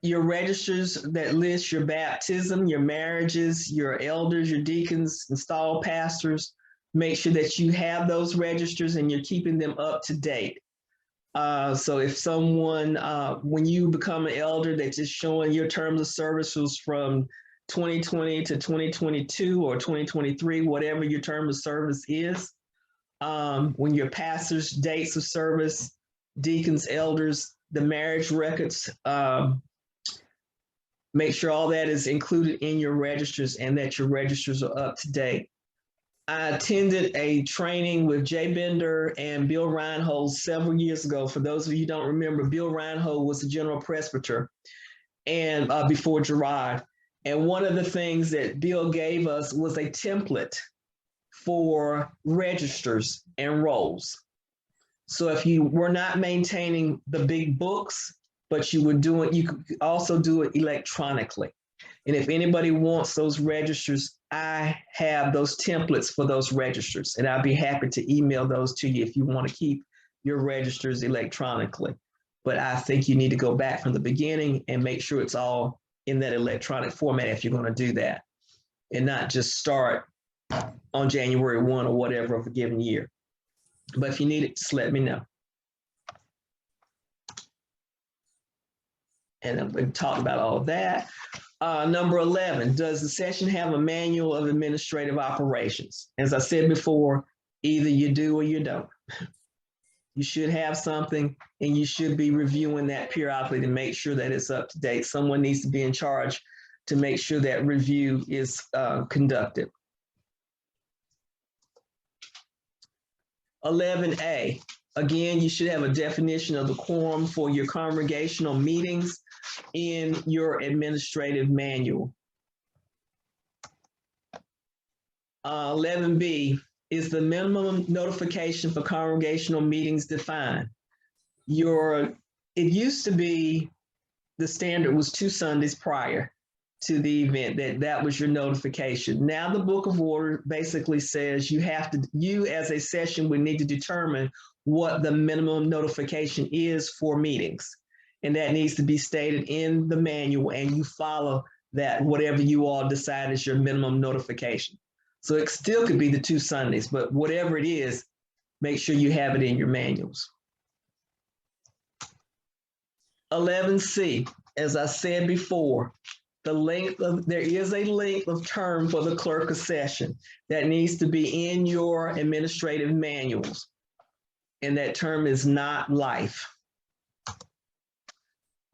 your registers that list your baptism, your marriages, your elders, your deacons, installed pastors, make sure that you have those registers and you're keeping them up to date. So if someone, when you become an elder, that's just showing your terms of service was from 2020 to 2022 or 2023, whatever your term of service is. When your pastors' dates of service, deacons, elders, the marriage records, make sure all that is included in your registers and that your registers are up to date. I attended a training with Jay Bender and Bill Reinhold several years ago. For those of you who don't remember, Bill Reinhold was the general presbyter and before Gerard. And one of the things that Bill gave us was a template for registers and rolls. So if you were not maintaining the big books, but you were doing, you could also do it electronically. And if anybody wants those registers, I have those templates for those registers, and I'll be happy to email those to you if you want to keep your registers electronically. But I think you need to go back from the beginning and make sure it's all in that electronic format if you're going to do that, and not just start on January 1 or whatever of a given year. But if you need it, just let me know. And we've talked about all of that. Number 11, does the session have a manual of administrative operations? As I said before, either you do or you don't. You should have something, and you should be reviewing that periodically to make sure that it's up to date. Someone needs to be in charge to make sure that review is conducted. 11A, again, you should have a definition of the quorum for your congregational meetings in your administrative manual. 11B, is the minimum notification for congregational meetings defined? It used to be, the standard was 2 Sundays prior to the event, that was your notification. Now the Book of Order basically says you as a session would need to determine what the minimum notification is for meetings. And that needs to be stated in the manual, and you follow that, whatever you all decide is your minimum notification. So it still could be the 2 Sundays, but whatever it is, make sure you have it in your manuals. 11C, as I said before, there is a length of term for the Clerk of Session that needs to be in your administrative manuals. And that term is not life.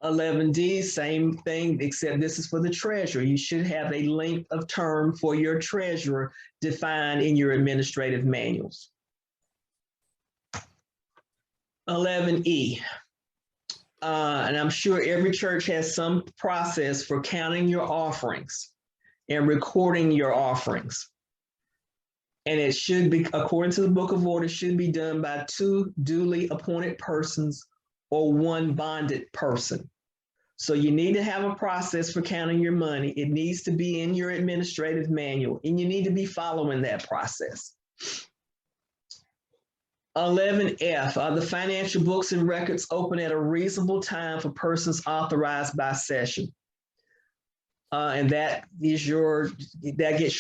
11D, same thing, except this is for the treasurer. You should have a length of term for your treasurer defined in your administrative manuals. 11E, and I'm sure every church has some process for counting your offerings and recording your offerings. And it should be, according to the Book of Order, should be done by 2 duly appointed persons or 1 bonded person. So you need to have a process for counting your money. It needs to be in your administrative manual, and you need to be following that process. 11F, are the financial books and records open at a reasonable time for persons authorized by session? And that gets your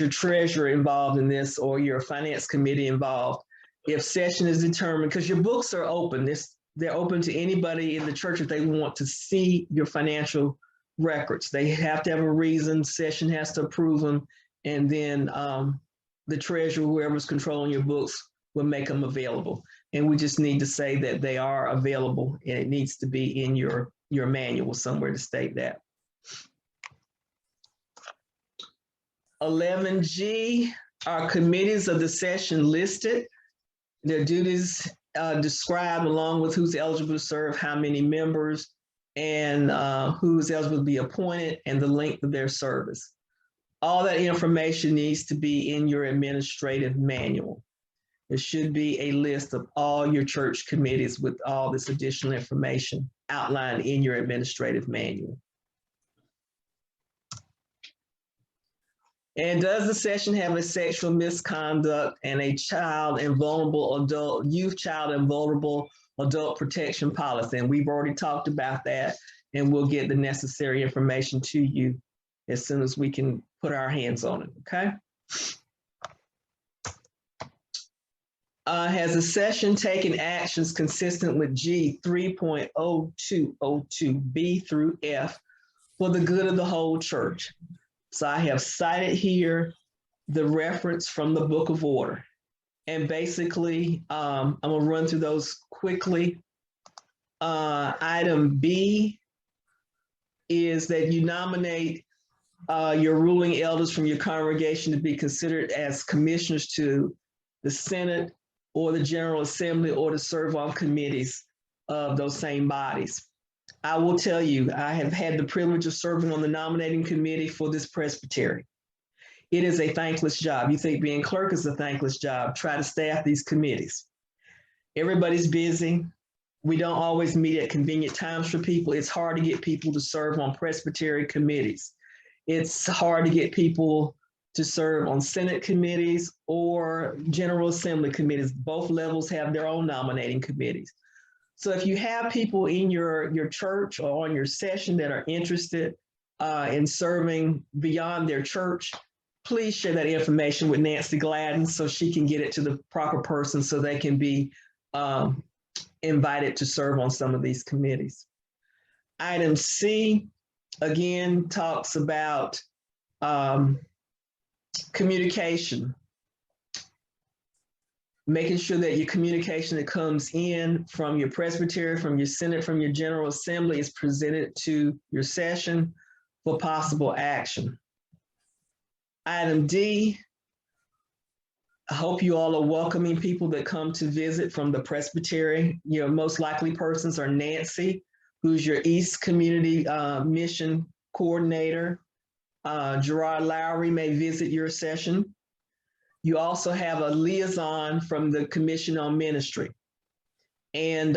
treasurer involved in this, or your finance committee involved. If session is determined, because your books are open, they're open to anybody in the church if they want to see your financial records. They have to have a reason, session has to approve them, and then the treasurer, whoever's controlling your books, will make them available. And we just need to say that they are available, and it needs to be in your manual somewhere to state that. 11G, are committees of the session listed? Their duties described, along with who's eligible to serve, how many members, and who's eligible to be appointed, and the length of their service. All that information needs to be in your administrative manual. There should be a list of all your church committees with all this additional information outlined in your administrative manual. And does the session have a sexual misconduct and a child and vulnerable adult, youth, child and vulnerable adult protection policy? And we've already talked about that, and we'll get the necessary information to you as soon as we can put our hands on it, okay? Has the session taken actions consistent with G 3.0202 B through F for the good of the whole church? So I have cited here the reference from the Book of Order. And basically, I'm gonna run through those quickly. Item B is that you nominate your ruling elders from your congregation to be considered as commissioners to the Senate or the General Assembly, or to serve on committees of those same bodies. I will tell you, I have had the privilege of serving on the nominating committee for this Presbytery. It is a thankless job. You think being clerk is a thankless job. Try to staff these committees. Everybody's busy. We don't always meet at convenient times for people. It's hard to get people to serve on Presbytery committees. it's hard to get people to serve on Senate committees or General Assembly committees. Both levels have their own nominating committees. So if you have people in your church or on your session that are interested in serving beyond their church, please share that information with Nancy Gladden so she can get it to the proper person so they can be invited to serve on some of these committees. Item C, again, talks about communication. Making sure that your communication that comes in from your Presbytery, from your Senate, from your General Assembly is presented to your session for possible action. Item D, I hope you all are welcoming people that come to visit from the Presbytery. Your most likely persons are Nancy, who's your East Community Mission Coordinator. Gerard Lowry may visit your session. You also have a liaison from the Commission on Ministry. And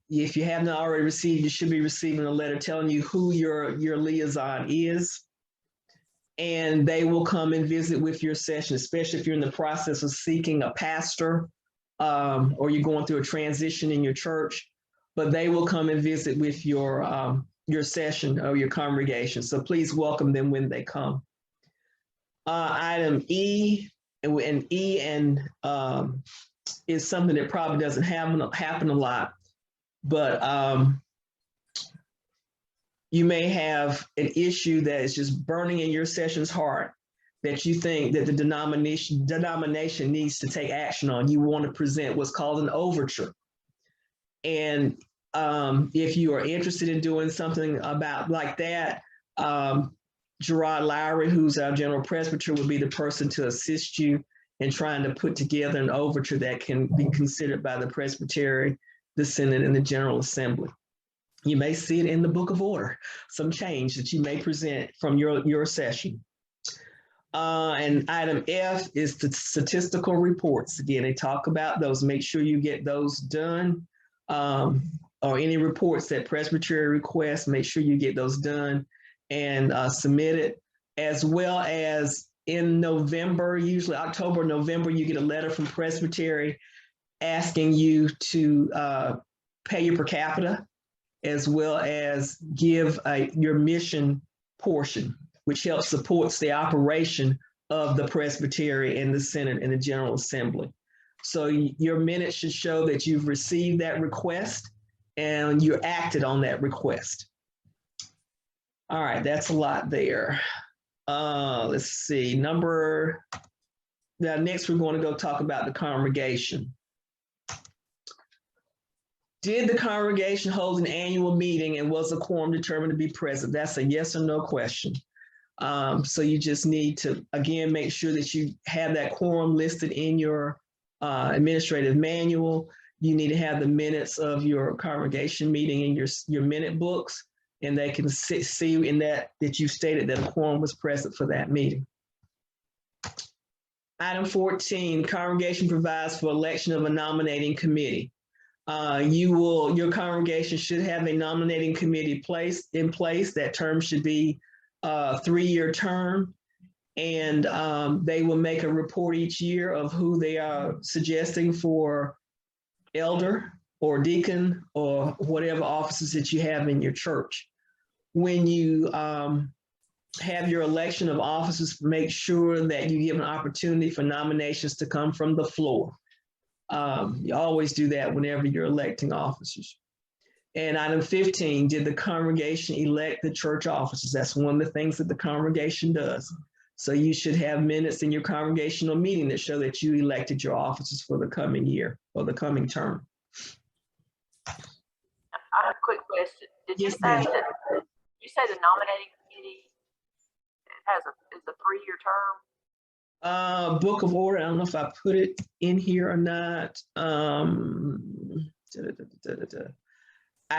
if you haven't already received, you should be receiving a letter telling you who your liaison is. And they will come and visit with your session, especially if you're in the process of seeking a pastor or you're going through a transition in your church. But they will come and visit with your session or your congregation. So please welcome them when they come. Item E, is something that probably doesn't happen a lot, but you may have an issue that is just burning in your session's heart that you think that the denomination needs to take action on. You want to present what's called an overture. And if you are interested in doing something about like that, Gerard Lowry, who's our general presbyter, would be the person to assist you in trying to put together an overture that can be considered by the Presbytery, the Senate, and the General Assembly. You may see it in the Book of Order, some change that you may present from your session. And item F is the statistical reports. Again, they talk about those. Make sure you get those done. Or any reports that Presbytery requests, make sure you get those done and submitted, as well as in November, usually October, November, you get a letter from Presbytery asking you to pay your per capita, as well as give your mission portion, which helps supports the operation of the Presbytery and the Senate and the General Assembly. So your minutes should show that you've received that request and you acted on that request. All right, that's a lot there. Let's see, next we're going to go talk about the congregation. Did the congregation hold an annual meeting and was a quorum determined to be present? That's a yes or no question. So you just need to, again, make sure that you have that quorum listed in your administrative manual. You need to have the minutes of your congregation meeting in your minute books, and they can see in that you stated that a quorum was present for that meeting. Item 14, congregation provides for election of a nominating committee. Your congregation should have a nominating committee in place. That term should be a 3-year term, and they will make a report each year of who they are suggesting for elder or deacon or whatever offices that you have in your church. When you have your election of officers, make sure that you give an opportunity for nominations to come from the floor. You always do that whenever you're electing officers. And item 15, did the congregation elect the church officers? That's one of the things that the congregation does. So you should have minutes in your congregational meeting that show that you elected your officers for the coming year or the coming term. I have a quick question. Did Yes, you say that the nominating committee is a 3-year term? Book of Order, I don't know if I put it in here or not. I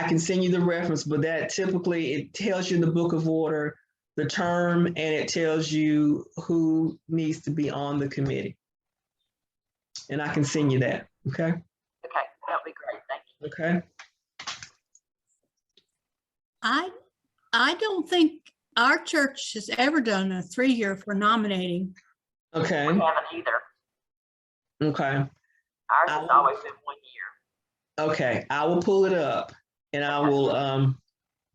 can send you the reference, but that typically, it tells you in the Book of Order the term, and it tells you who needs to be on the committee. And I can send you that, okay? Okay, that'll be great, thank you. Okay. I don't think our church has ever done a 3-year for nominating. Okay, We haven't either. okay, Ours has always been 1 year. okay. I will pull it up and I will,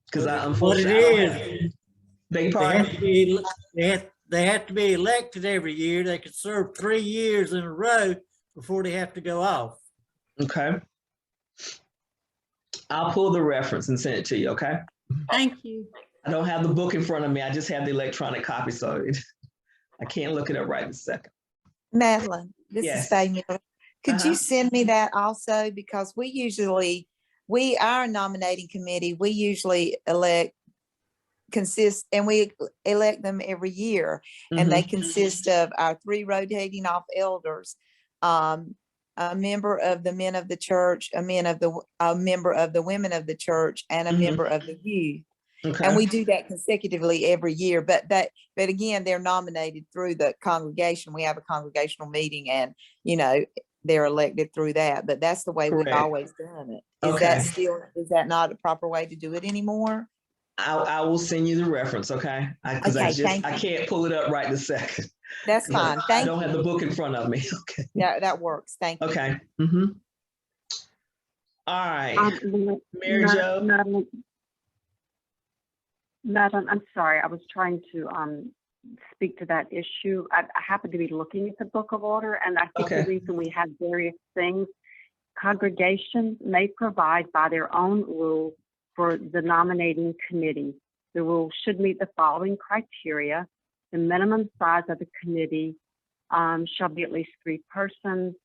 because I What it unfortunately. is, Beg your they have pardon? to be, they have to be elected every year. They can serve 3 years in a row before they have to go off. Okay. I'll pull the reference and send it to you, okay? Thank you. I don't have the book in front of me. I just have the electronic copy, so I can't look it up right this second. Matlynn, this Yes. is Faye Miller. Could Uh-huh. you send me that also? Because our nominating committee, we usually we elect them every year. And they consist of our 3 rotating off elders, a member of the men of the church, a member of the women of the church, and a member of the youth. Okay. And we do that consecutively every year, but again, they're nominated through the congregation. We have a congregational meeting and, they're elected through that, but that's the way we've Correct. always done it. Okay. Is that not a proper way to do it anymore? I will send you the reference, okay? Because Okay, thank I you. can't pull it up right this second. That's fine. I Thank don't have the you. book in front of me. Okay. Yeah, that works. Thank you. Okay. All right. Mary Jo. Matlynn, I'm sorry. I was trying to speak to that issue. I happen to be looking at the Book of Order, and I think Okay. the reason we have various things, congregations may provide by their own rules for the nominating committee. The rules should meet the following criteria. The minimum size of the committee shall be at least 3 persons.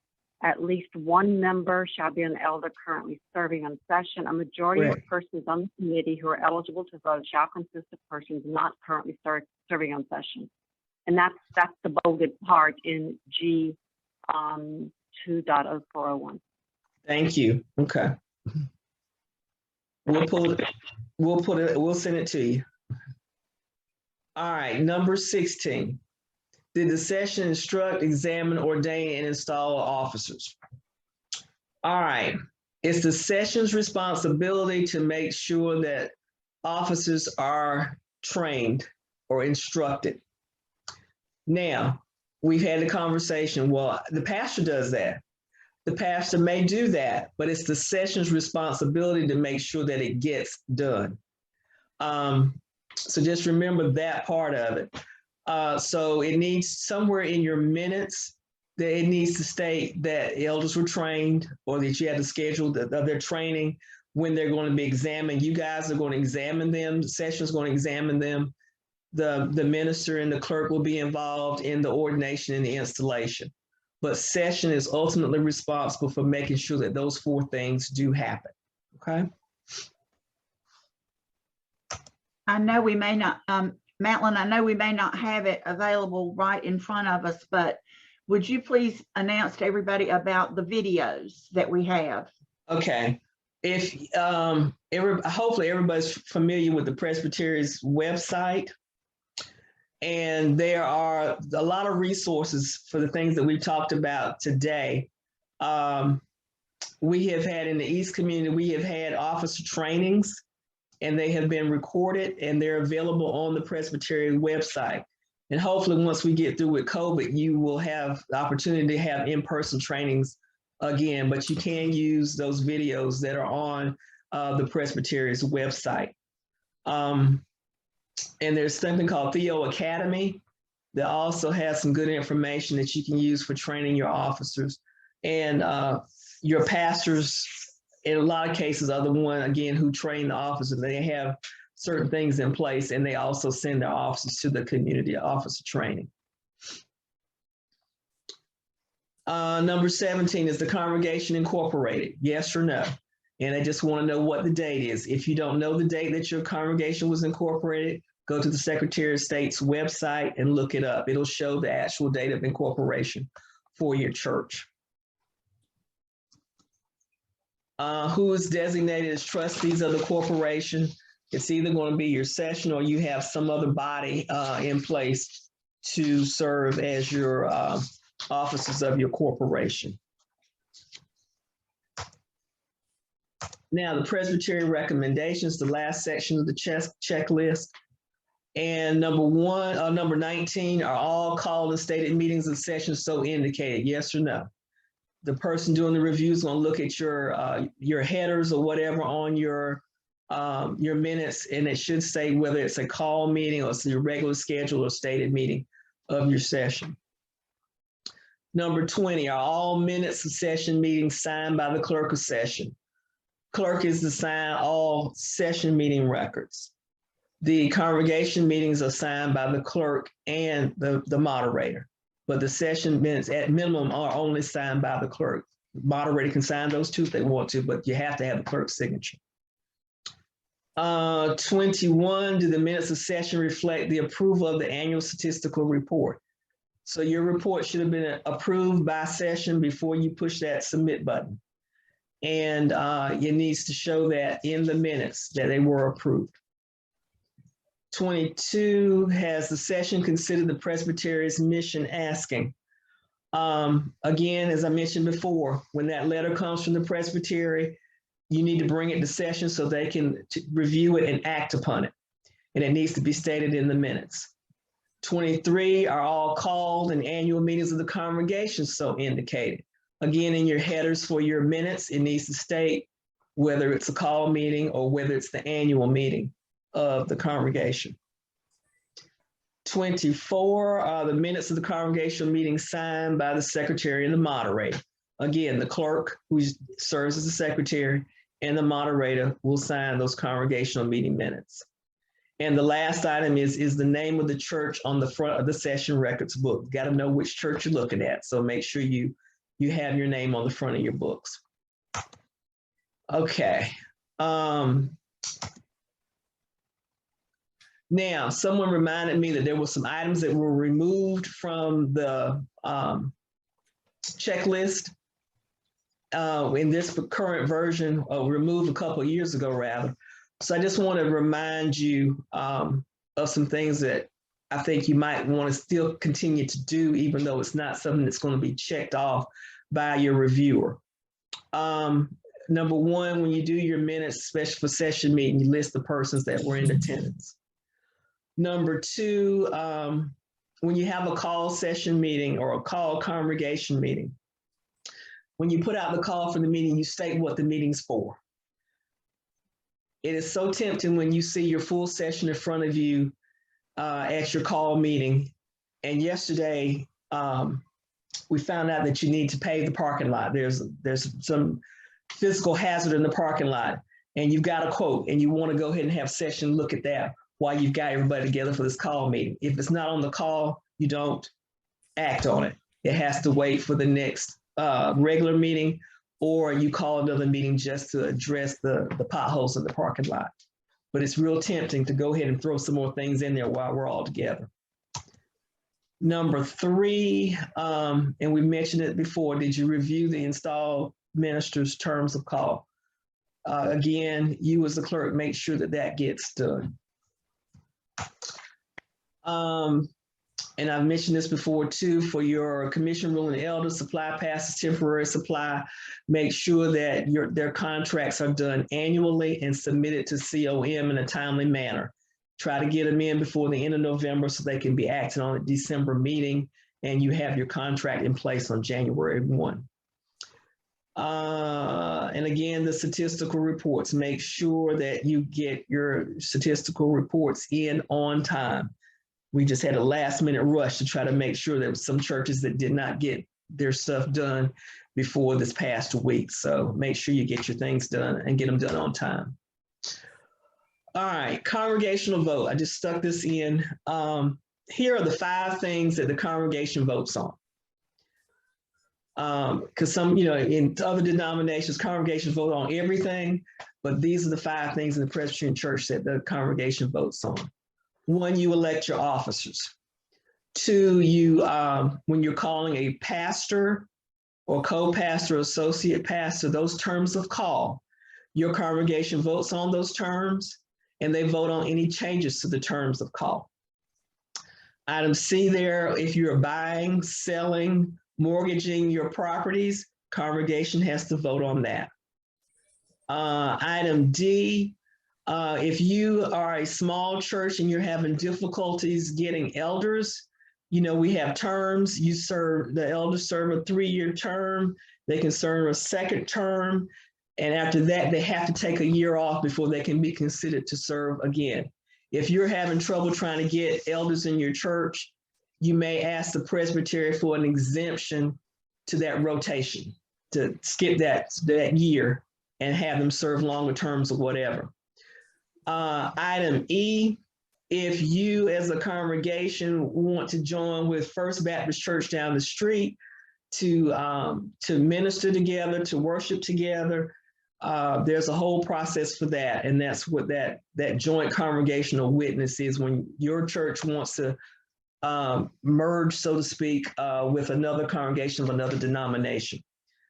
At least 1 member shall be an elder currently serving on session. A majority of persons on the committee who are eligible to vote shall consist of persons not currently serving on session. And that's the bolded part in G 2.0401. Thank you. Okay. We'll send it to you. All right, number 16. Did the session instruct, examine, ordain, and install officers? All right, it's the session's responsibility to make sure that officers are trained or instructed. Now, we've had a conversation, well, the pastor does that. The pastor may do that, but it's the session's responsibility to make sure that it gets done. So just remember that part of it. So it needs somewhere in your minutes that it needs to state that elders were trained or that you had to schedule their training when they're going to be examined. You guys are going to examine them. The session's going to examine them. The minister and the clerk will be involved in the ordination and the installation. But session is ultimately responsible for making sure that those 4 things do happen. Okay. I know we may not, Matlynn, I know we may not have it available right in front of us, but would you please announce to everybody about the videos that we have? Okay. If hopefully everybody's familiar with the Presbyterian's website, and there are a lot of resources for the things that we talked about today. We have had in the East community, we have had officer trainings, and they have been recorded and they're available on the Presbyterian website. And hopefully once we get through with COVID, you will have the opportunity to have in-person trainings again, but you can use those videos that are on the Presbyterian's website. And there's something called Theo Academy that also has some good information that you can use for training your officers. And your pastors, in a lot of cases, are the one, again, who train the officers. They have certain things in place, and they also send their officers to the community officer training. Number 17 is the Congregation Incorporated, yes or no? And I just want to know what the date is. If you don't know the date that your congregation was incorporated, go to the Secretary of State's website and look it up. It'll show the actual date of incorporation for your church. Who is designated as trustees of the corporation? It's either going to be your session or you have some other body in place to serve as your officers of your corporation. Now, the Presbyterian recommendations, the last section of the checklist. And number 19, are all called and stated meetings and sessions so indicated, yes or no? The person doing the review is going to look at your headers or whatever on your minutes, and it should say whether it's a call meeting or it's your regular schedule or stated meeting of your session. Number 20, are all minutes of session meetings signed by the clerk of session? Clerk is to sign all session meeting records. The congregation meetings are signed by the clerk and the moderator, but the session minutes at minimum are only signed by the clerk. The moderator can sign those too if they want to, but you have to have the clerk's signature. 21, do the minutes of session reflect the approval of the annual statistical report? So your report should have been approved by session before you push that submit button. And it needs to show that in the minutes that they were approved. 22, has the session considered the Presbyterian's mission asking? Again, as I mentioned before, when that letter comes from the Presbytery, you need to bring it to session so they can review it and act upon it. And it needs to be stated in the minutes. 23, are all called and annual meetings of the congregation so indicated? Again, in your headers for your minutes, it needs to state whether it's a call meeting or whether it's the annual meeting of the congregation. 24, are the minutes of the congregational meeting signed by the secretary and the moderator? Again, the clerk, who serves as the secretary, and the moderator will sign those congregational meeting minutes. And the last item is the name of the church on the front of the session records book. You got to know which church you're looking at. So make sure you have your name on the front of your books. Okay. Now, someone reminded me that there were some items that were removed from the checklist in this current version, removed a couple of years ago, rather. So I just want to remind you of some things that I think you might want to still continue to do, even though it's not something that's going to be checked off by your reviewer. Number one, when you do your minutes, especially for session meeting, you list the persons that were in attendance. Number two, when you have a call session meeting or a call congregation meeting, when you put out the call for the meeting, you state what the meeting's for. It is so tempting when you see your full session in front of you at your call meeting. And yesterday, we found out that you need to pave the parking lot. There's some physical hazard in the parking lot, and you've got a quote, and you want to go ahead and have session look at that while you've got everybody together for this call meeting. If it's not on the call, you don't act on it. It has to wait for the next regular meeting, or you call another meeting just to address the potholes in the parking lot. But it's real tempting to go ahead and throw some more things in there while we're all together. Number three, and we mentioned it before, did you review the installed minister's terms of call? Again, you as the clerk, make sure that that gets done. And I've mentioned this before too, for your commission ruling elder supply passes, temporary supply, make sure that their contracts are done annually and submitted to COM in a timely manner. Try to get them in before the end of November so they can be acted on at December meeting, and you have your contract in place on January 1. And again, the statistical reports, make sure that you get your statistical reports in on time. We just had a last minute rush to try to make sure there were some churches that did not get their stuff done before this past week. So make sure you get your things done and get them done on time. All right, congregational vote. I just stuck this in. Here are the 5 things that the congregation votes on. Because some, in other denominations, congregations vote on everything, but these are the 5 things in the Presbyterian Church that the congregation votes on. 1, you elect your officers. 2, you when you're calling a pastor or co-pastor, associate pastor, those terms of call, your congregation votes on those terms, and they vote on any changes to the terms of call. Item C there, if you're buying, selling, mortgaging your properties, congregation has to vote on that. Item D, If you are a small church and you're having difficulties getting elders, you know, we have terms. The elders serve a 3-year term. They can serve a second term. And after that, they have to take a year off before they can be considered to serve again. If you're having trouble trying to get elders in your church, you may ask the Presbytery for an exemption to that rotation, to skip that year and have them serve longer terms or whatever. Item E, if you as a congregation want to join with First Baptist Church down the street to minister together, to worship together, there's a whole process for that. And that's what that joint congregational witness is, when your church wants to merge, so to speak, with another congregation of another denomination.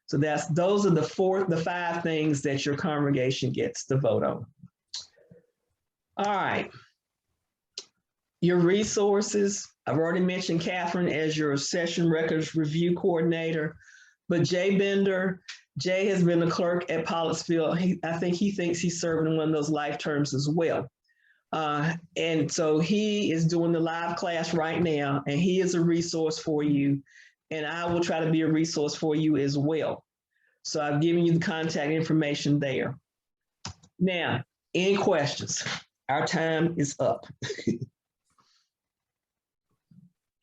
So those are the 5 things that your congregation gets to vote on. All right. Your resources, I've already mentioned Catherine as your session records review coordinator, but Jay Bender, Jay has been a clerk at Pollettsville. I think he thinks he's serving one of those life terms as well. And so he is doing the live class right now, and he is a resource for you. And I will try to be a resource for you as well. So I've given you the contact information there. Now, any questions? Our time is up.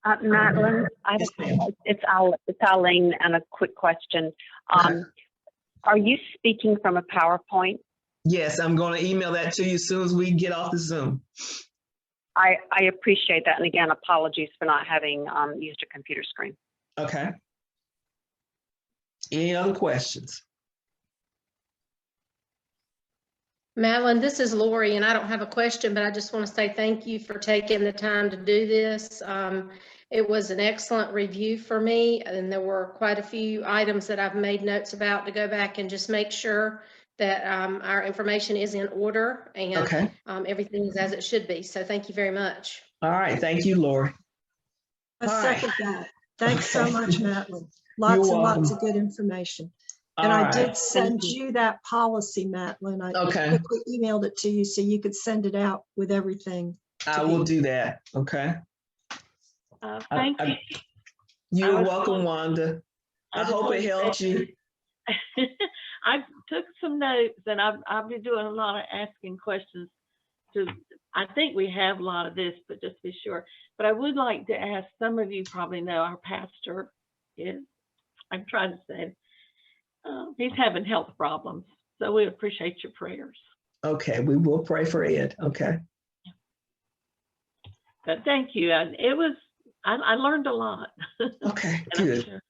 Matlynn, it's Eileen, and a quick question. Are you speaking from a PowerPoint? Yes, I'm going to email that to you as soon as we get off the Zoom. I appreciate that. And again, apologies for not having used a computer screen. Okay. Any other questions? Matlynn, this is Lori, and I don't have a question, but I just want to say thank you for taking the time to do this. It was an excellent review for me, and there were quite a few items that I've made notes about to go back and just make sure that our information is in order and Okay. Everything is as it should be. So thank you very much. All right. Thank you, Lori. I All right. second that. Thanks so Okay. much, Matlynn. You're Lots and lots welcome. of good information. All And I right. did send you that policy, Matlynn. I Okay. quickly emailed it to you so you could send it out with everything. I will do that. Okay. Thank you. You're I was welcome, going- Wanda. I just hope wanted it to helped say- you. I took some notes, and I've been doing a lot of asking questions. I think we have a lot of this, but just to be sure. But I would like to ask, some of you probably know our pastor is, I'm trying to say, he's having health problems. So we appreciate your prayers. Okay, we will pray for Ed. Okay. But thank you. I learned a lot. Okay, And I'm good. sure-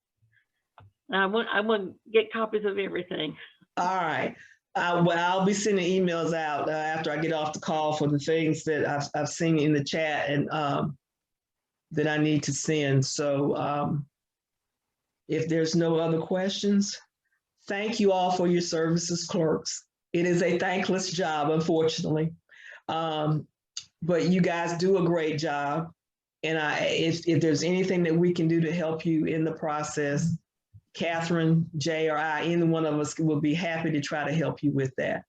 I want to get copies of everything. All right. Well, I'll be sending emails out after I get off the call for the things that I've seen in the chat and that I need to send. So if there's no other questions, thank you all for your services, clerks. It is a thankless job, unfortunately. But you guys do a great job. And if there's anything that we can do to help you in the process, Catherine, Jay, or I, any one of us will be happy to try to help you with that.